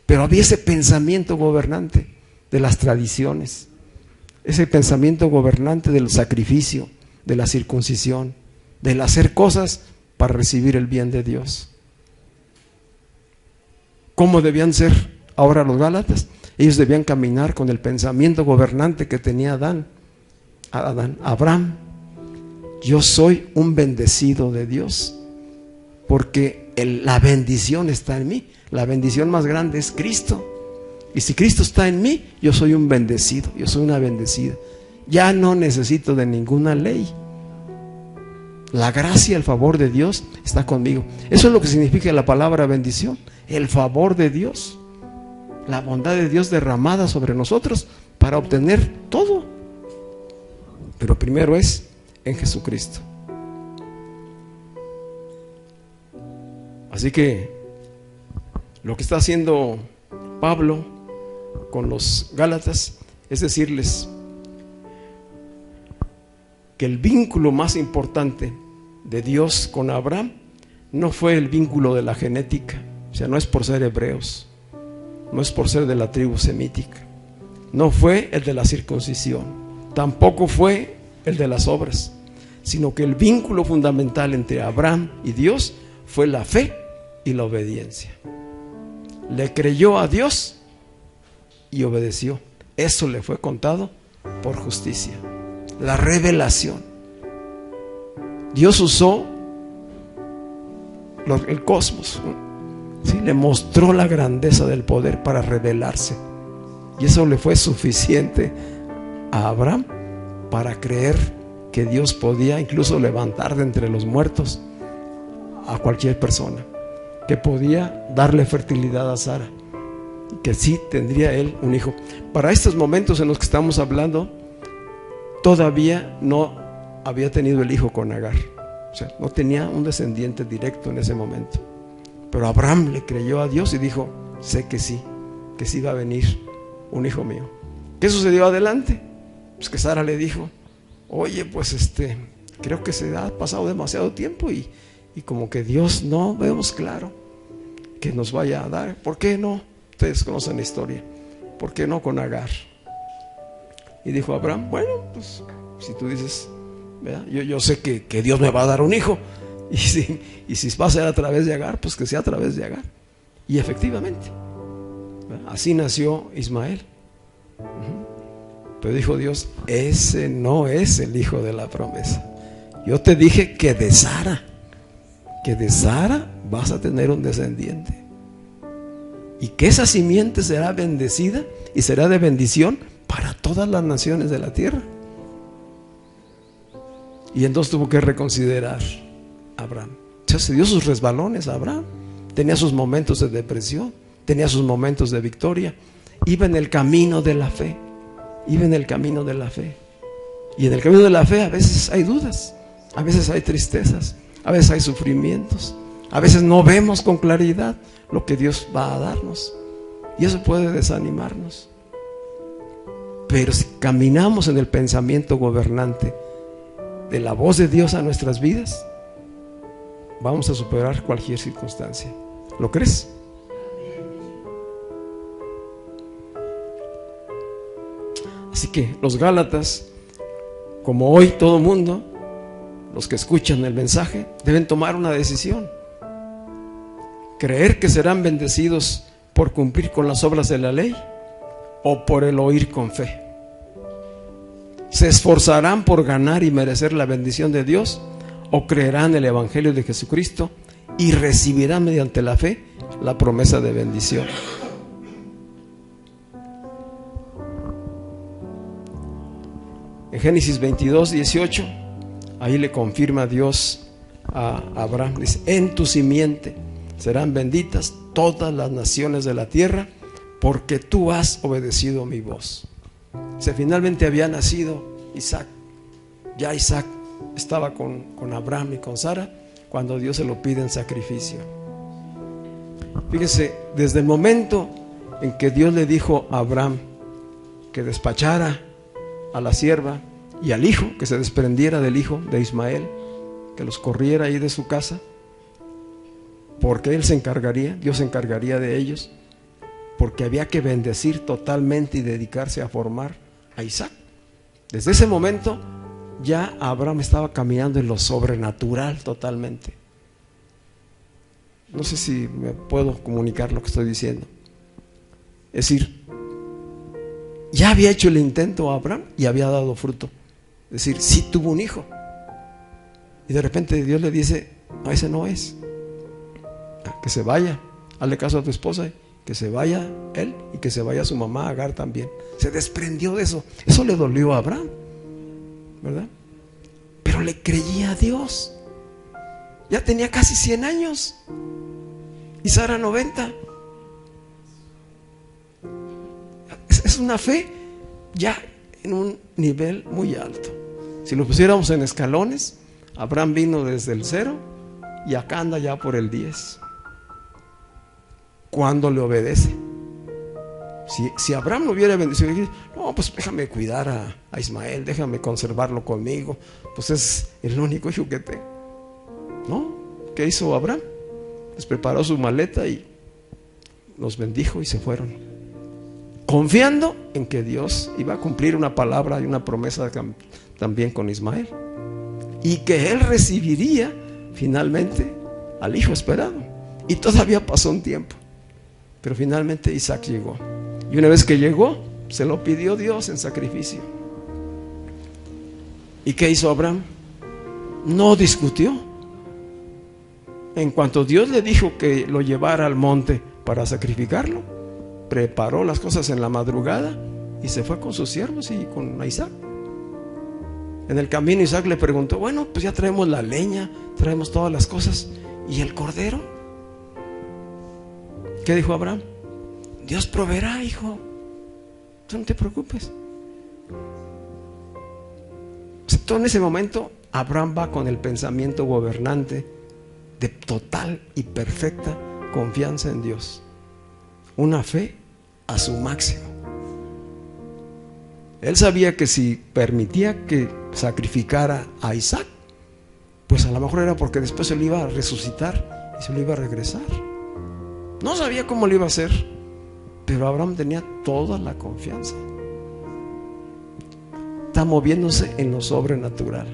Pero había ese pensamiento gobernante de las tradiciones, ese pensamiento gobernante del sacrificio, de la circuncisión, del hacer cosas para recibir el bien de Dios. ¿Cómo debían ser ahora los Gálatas? Ellos debían caminar con el pensamiento gobernante que tenía Abraham. Yo soy un bendecido de Dios, porque la bendición está en mí. La bendición más grande es Cristo. Y si Cristo está en mí, yo soy un bendecido, yo soy una bendecida. Ya no necesito de ninguna ley. La gracia, el favor de Dios está conmigo. Eso es lo que significa la palabra bendición, el favor de Dios, la bondad de Dios derramada sobre nosotros para obtener todo. Pero primero es en Jesucristo. Así que lo que está haciendo Pablo con los Gálatas es decirles que el vínculo más importante de Dios con Abraham no fue el vínculo de la genética, o sea, no es por ser hebreos, no es por ser de la tribu semítica, no fue el de la circuncisión, tampoco fue el de las obras, sino que el vínculo fundamental entre Abraham y Dios fue la fe y la obediencia. Le creyó a Dios y obedeció. Eso le fue contado por justicia. La revelación. Dios usó el cosmos, ¿sí? Le mostró la grandeza del poder para revelarse. Y eso le fue suficiente a Abraham para creer que Dios podía incluso levantar de entre los muertos a cualquier persona, que podía darle fertilidad a Sara, que sí tendría él un hijo. Para estos momentos en los que estamos hablando, todavía no había tenido el hijo con Agar, o sea, no tenía un descendiente directo en ese momento. Pero Abraham le creyó a Dios y dijo: sé que sí va a venir un hijo mío. ¿Qué sucedió adelante? Pues que Sara le dijo: oye, pues creo que se ha pasado demasiado tiempo y como que Dios no vemos claro que nos vaya a dar. ¿Por qué no? Ustedes conocen la historia. ¿Por qué no con Agar? Y dijo Abraham: bueno, pues si tú dices, ¿verdad? Yo sé que Dios me va a dar un hijo, y si va a ser a través de Agar, pues que sea a través de Agar. Y efectivamente, ¿verdad? Así nació Ismael. Pero dijo Dios: ese no es el hijo de la promesa. Yo te dije que de Sara vas a tener un descendiente. Y que esa simiente será bendecida y será de bendición para todas las naciones de la tierra. Y entonces tuvo que reconsiderar a Abraham. Se dio sus resbalones a Abraham. Tenía sus momentos de depresión, tenía sus momentos de victoria. Iba en el camino de la fe. Iba en el camino de la fe. Y en el camino de la fe a veces hay dudas, a veces hay tristezas, a veces hay sufrimientos, a veces no vemos con claridad lo que Dios va a darnos. Y eso puede desanimarnos. Pero si caminamos en el pensamiento gobernante de la voz de Dios a nuestras vidas, vamos a superar cualquier circunstancia. ¿Lo crees? Así que los Gálatas, como hoy todo mundo, los que escuchan el mensaje, deben tomar una decisión. Creer que serán bendecidos por cumplir con las obras de la ley o por el oír con fe. ¿Se esforzarán por ganar y merecer la bendición de Dios o creerán el Evangelio de Jesucristo y recibirán mediante la fe la promesa de bendición? En Génesis 22, 18, ahí le confirma Dios a Abraham, dice: en tu simiente serán benditas todas las naciones de la tierra, porque tú has obedecido mi voz. Finalmente había nacido Isaac. Ya Isaac estaba con Abraham y con Sara cuando Dios se lo pide en sacrificio. Fíjese, desde el momento en que Dios le dijo a Abraham que despachara a la sierva y al hijo, que se desprendiera del hijo de Ismael, que los corriera ahí de su casa, porque Dios se encargaría de ellos, porque había que bendecir totalmente y dedicarse a formar a Isaac. Desde ese momento ya Abraham estaba caminando en lo sobrenatural totalmente. No sé si me puedo comunicar lo que estoy diciendo. Es decir, ya había hecho el intento Abraham y había dado fruto. Es decir, sí tuvo un hijo. Y de repente Dios le dice: no, ese no es. Que se vaya, hazle caso a tu esposa, que se vaya él y que se vaya su mamá Agar también. Se desprendió de eso. Eso le dolió a Abraham, ¿verdad? Pero le creía a Dios. Ya tenía casi 100 años y Sara 90. Es una fe ya en un nivel muy alto. Si lo pusiéramos en escalones, Abraham vino desde el 0 y acá anda ya por el 10. Cuando le obedece. Si Abraham no hubiera bendecido, no, pues déjame cuidar a Ismael, déjame conservarlo conmigo, pues es el único hijo que tengo. ¿No? ¿Qué hizo Abraham? Les preparó su maleta y los bendijo y se fueron, confiando en que Dios iba a cumplir una palabra y una promesa también con Ismael, y que él recibiría finalmente al hijo esperado. Y todavía pasó un tiempo, pero finalmente Isaac llegó. Y una vez que llegó, se lo pidió Dios en sacrificio. ¿Y qué hizo Abraham? No discutió. En cuanto Dios le dijo que lo llevara al monte para sacrificarlo, preparó las cosas en la madrugada y se fue con sus siervos y con Isaac. En el camino Isaac le preguntó: bueno, pues ya traemos la leña, traemos todas las cosas, ¿y el cordero? ¿Qué dijo Abraham? Dios proveerá, hijo, tú no te preocupes. Entonces, en ese momento Abraham va con el pensamiento gobernante de total y perfecta confianza en Dios, una fe a su máximo. Él sabía que si permitía que sacrificara a Isaac, pues a lo mejor era porque después se lo iba a resucitar y se lo iba a regresar. No sabía cómo lo iba a hacer, pero Abraham tenía toda la confianza. Está moviéndose en lo sobrenatural,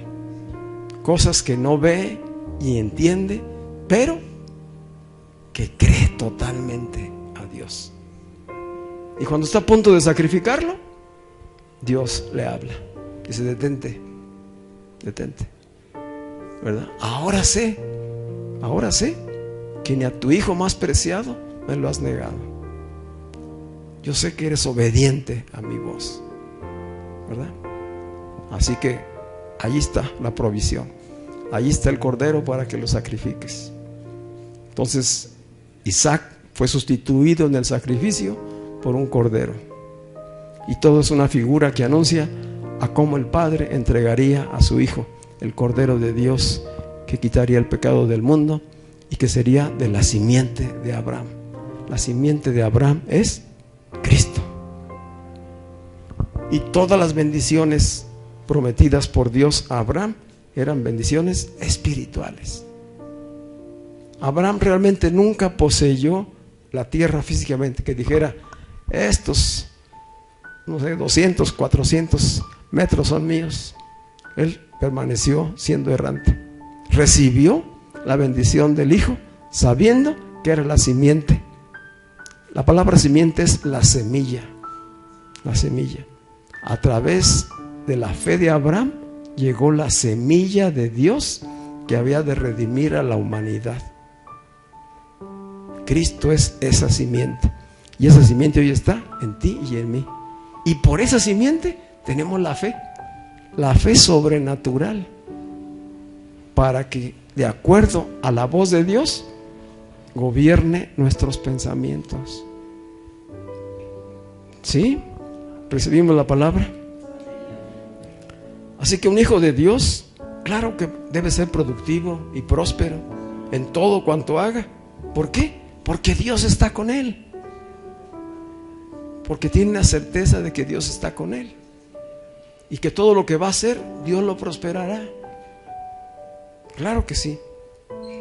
cosas que no ve y entiende, pero que cree totalmente a Dios. Y cuando está a punto de sacrificarlo, Dios le habla, dice: detente, detente. ¿verdad? Ahora sé que ni a tu hijo más preciado me lo has negado. Yo sé que eres obediente a mi voz, ¿verdad? Así que allí está la provisión, allí está el cordero para que lo sacrifiques. Entonces Isaac fue sustituido en el sacrificio por un cordero, y todo es una figura que anuncia a cómo el Padre entregaría a su Hijo, el Cordero de Dios, que quitaría el pecado del mundo y que sería de la simiente de Abraham. La simiente de Abraham es Cristo. Y todas las bendiciones prometidas por Dios a Abraham eran bendiciones espirituales. Abraham realmente nunca poseyó la tierra físicamente, que dijera, estos, no sé, 200, 400 metros son míos. Él permaneció siendo errante. Recibió la bendición del Hijo, sabiendo que era la simiente. La palabra simiente es la semilla. La semilla. A través de la fe de Abraham llegó la semilla de Dios que había de redimir a la humanidad. Cristo es esa simiente, y esa simiente hoy está en ti y en mí, y por esa simiente tenemos la fe sobrenatural, para que de acuerdo a la voz de Dios gobierne nuestros pensamientos. ¿Sí? ¿Recibimos la palabra? Así que un hijo de Dios, claro que debe ser productivo y próspero en todo cuanto haga. ¿Por qué? Porque Dios está con él. Porque tiene la certeza de que Dios está con él, y que todo lo que va a hacer, Dios lo prosperará. Claro que sí,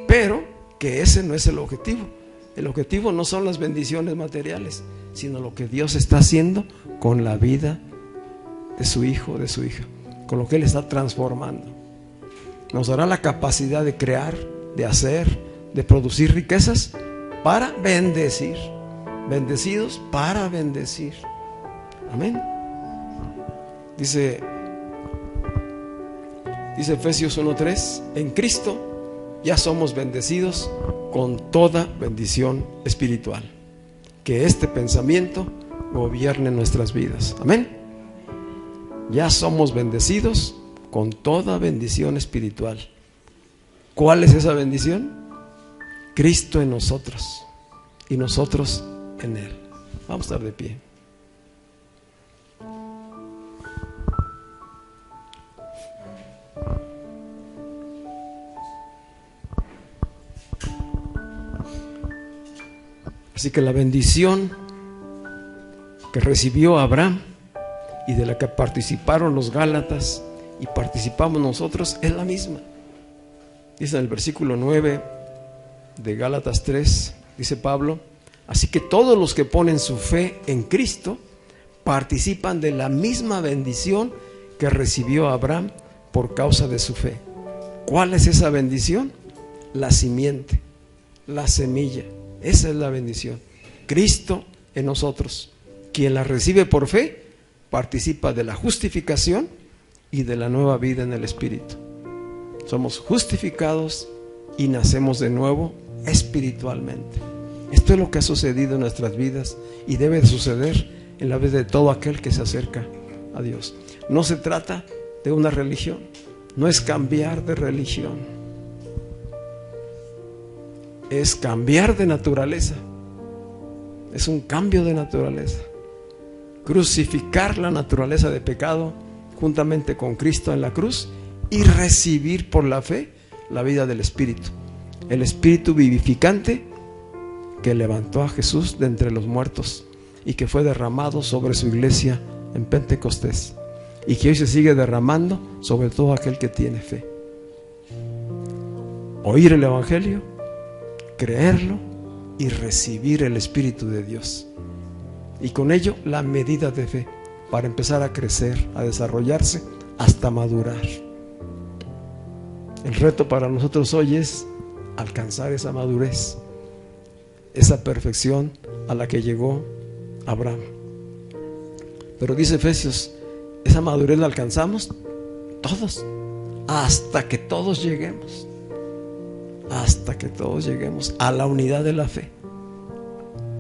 pero que ese no es el objetivo. El objetivo no son las bendiciones materiales, sino lo que Dios está haciendo con la vida de su hijo, de su hija, con lo que Él está transformando. Nos dará la capacidad de crear, de hacer, de producir riquezas para bendecir. Bendecidos para bendecir. Amén. Dice Efesios 1:3, en Cristo ya somos bendecidos con toda bendición espiritual. Que este pensamiento gobierne nuestras vidas. Amén. Ya somos bendecidos con toda bendición espiritual. ¿Cuál es esa bendición? Cristo en nosotros y nosotros en Él. Vamos a estar de pie. Así que la bendición que recibió Abraham y de la que participaron los Gálatas y participamos nosotros es la misma. Dice en el versículo 9 de Gálatas 3, dice Pablo, así que todos los que ponen su fe en Cristo participan de la misma bendición que recibió Abraham por causa de su fe. ¿Cuál es esa bendición? La simiente, la semilla. Esa es la bendición. Cristo en nosotros. Quien la recibe por fe participa de la justificación y de la nueva vida en el Espíritu. Somos justificados y nacemos de nuevo espiritualmente. Esto es lo que ha sucedido en nuestras vidas y debe de suceder en la vida de todo aquel que se acerca a Dios. No se trata de una religión, no es cambiar de religión, es cambiar de naturaleza. Es un cambio de naturaleza. Crucificar la naturaleza de pecado juntamente con Cristo en la cruz y recibir por la fe la vida del Espíritu. El Espíritu vivificante que levantó a Jesús de entre los muertos y que fue derramado sobre su iglesia en Pentecostés y que hoy se sigue derramando sobre todo aquel que tiene fe. Oír el Evangelio, creerlo y recibir el Espíritu de Dios, y con ello la medida de fe para empezar a crecer, a desarrollarse hasta madurar. El reto para nosotros hoy es alcanzar esa madurez, esa perfección a la que llegó Abraham. Pero dice Efesios, esa madurez la alcanzamos todos hasta que todos lleguemos. Hasta que todos lleguemos a la unidad de la fe.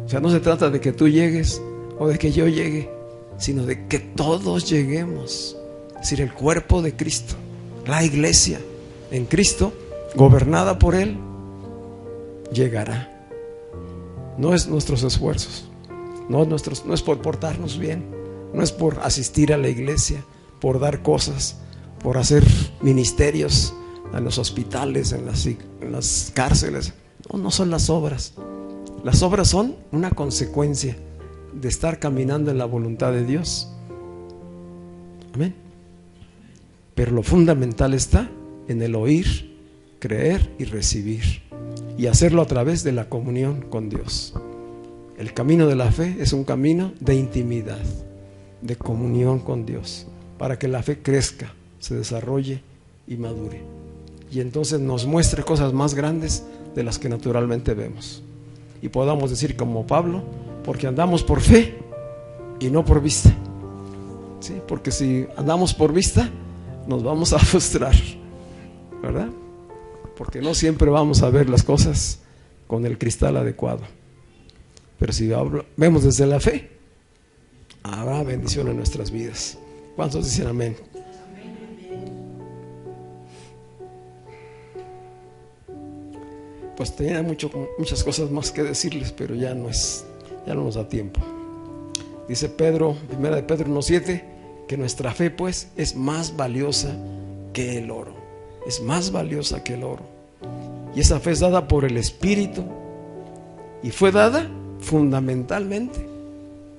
O sea, no se trata de que tú llegues o de que yo llegue, sino de que todos lleguemos. Es decir, el cuerpo de Cristo, la iglesia en Cristo, gobernada por Él, llegará. No es nuestros esfuerzos, no es por portarnos bien, no es por asistir a la iglesia, por dar cosas, por hacer ministerios en los hospitales, en las cárceles. No son las obras. Las obras son una consecuencia de estar caminando en la voluntad de Dios. Amén. Pero lo fundamental está en el oír, creer y recibir, y hacerlo a través de la comunión con Dios. El camino de la fe es un camino de intimidad, de comunión con Dios, para que la fe crezca, se desarrolle y madure, y entonces nos muestre cosas más grandes de las que naturalmente vemos, y podamos decir como Pablo: porque andamos por fe y no por vista. ¿Sí? Porque si andamos por vista, nos vamos a frustrar, ¿verdad? Porque no siempre vamos a ver las cosas con el cristal adecuado. Pero si vemos desde la fe, habrá bendición en nuestras vidas. ¿Cuántos dicen amén? Pues tenía muchas cosas más que decirles, pero ya no nos da tiempo. Dice Pedro, 1 de Pedro 1:7, que nuestra fe pues es más valiosa que el oro. Es más valiosa que el oro. Y esa fe es dada por el Espíritu, y fue dada fundamentalmente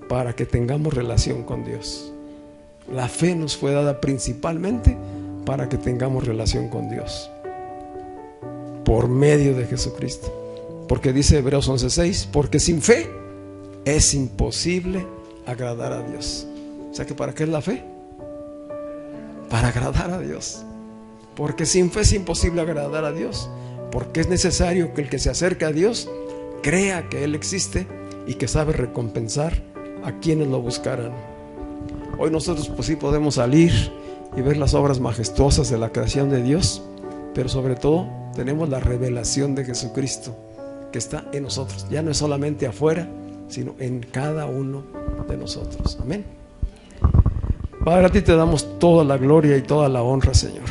para que tengamos relación con Dios. La fe nos fue dada principalmente para que tengamos relación con Dios, por medio de Jesucristo. Porque dice Hebreos 11:6, porque sin fe es imposible agradar a Dios. O sea que ¿para qué es la fe? Para agradar a Dios. Porque sin fe es imposible agradar a Dios, porque es necesario que el que se acerca a Dios crea que Él existe y que sabe recompensar a quienes lo buscaran. Hoy nosotros pues sí podemos salir y ver las obras majestuosas de la creación de Dios, pero sobre todo tenemos la revelación de Jesucristo que está en nosotros. Ya no es solamente afuera, sino en cada uno de nosotros. Amén. Padre, a ti te damos toda la gloria y toda la honra, Señor.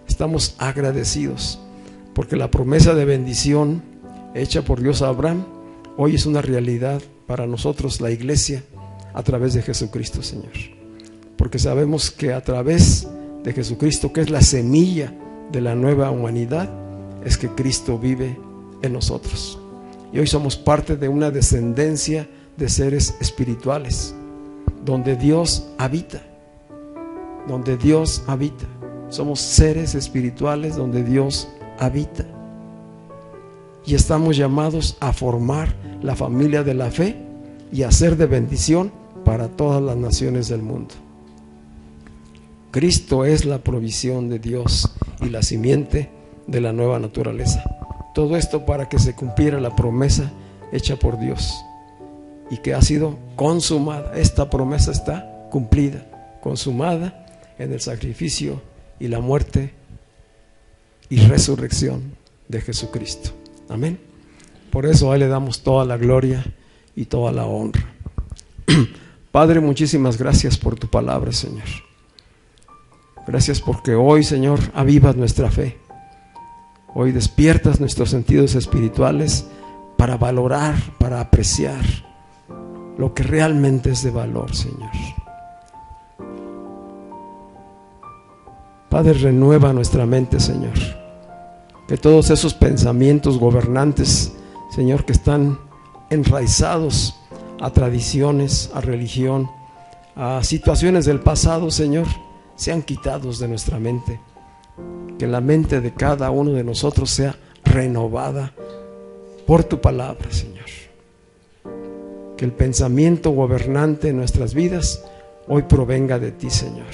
Estamos agradecidos porque la promesa de bendición hecha por Dios a Abraham hoy es una realidad para nosotros, la iglesia, a través de Jesucristo, Señor. Porque sabemos que a través de Jesucristo, que es la semilla de la nueva humanidad, es que Cristo vive en nosotros. Y hoy somos parte de una descendencia de seres espirituales, donde Dios habita. Donde Dios habita. Somos seres espirituales donde Dios habita. Y estamos llamados a formar la familia de la fe y a ser de bendición para todas las naciones del mundo. Cristo es la provisión de Dios y la simiente de la nueva naturaleza. Todo esto para que se cumpliera la promesa hecha por Dios y que ha sido consumada. Esta promesa está cumplida, consumada en el sacrificio y la muerte y resurrección de Jesucristo. Amén. Por eso a Él le damos toda la gloria y toda la honra. Padre, muchísimas gracias por tu palabra, Señor. Gracias porque hoy, Señor, avivas nuestra fe. Hoy despiertas nuestros sentidos espirituales para valorar, para apreciar lo que realmente es de valor, Señor. Padre, renueva nuestra mente, Señor. Que todos esos pensamientos gobernantes, Señor, que están enraizados a tradiciones, a religión, a situaciones del pasado, Señor, sean quitados de nuestra mente. Que la mente de cada uno de nosotros sea renovada por tu palabra, Señor. Que el pensamiento gobernante en nuestras vidas hoy provenga de ti, Señor.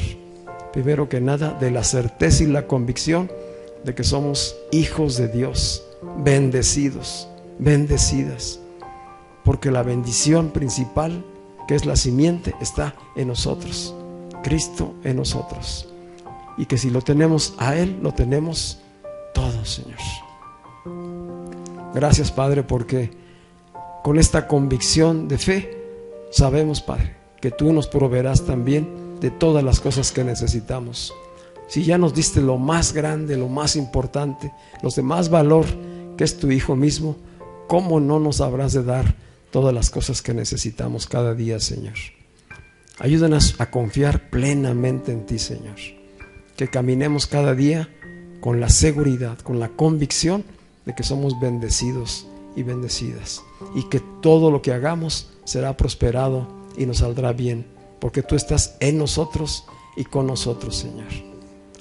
Primero que nada, de la certeza y la convicción de que somos hijos de Dios, bendecidos, bendecidas, porque la bendición principal, que es la simiente, está en nosotros, Cristo en nosotros. y que si lo tenemos a Él, lo tenemos todo, Señor. Gracias, Padre, porque con esta convicción de fe sabemos, Padre, que Tú nos proveerás también de todas las cosas que necesitamos. Si ya nos diste lo más grande, lo más importante, los de más valor, que es Tu Hijo mismo, ¿cómo no nos habrás de dar todas las cosas que necesitamos cada día, Señor? Ayúdanos a confiar plenamente en Ti, Señor. Que caminemos cada día con la seguridad, con la convicción de que somos bendecidos y bendecidas, y que todo lo que hagamos será prosperado y nos saldrá bien, porque Tú estás en nosotros y con nosotros, Señor.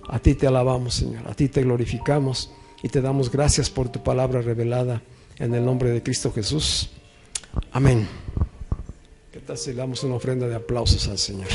A Ti te alabamos, Señor, a Ti te glorificamos y te damos gracias por Tu palabra revelada en el nombre de Cristo Jesús. Amén. ¿Qué tal si le damos una ofrenda de aplausos al Señor?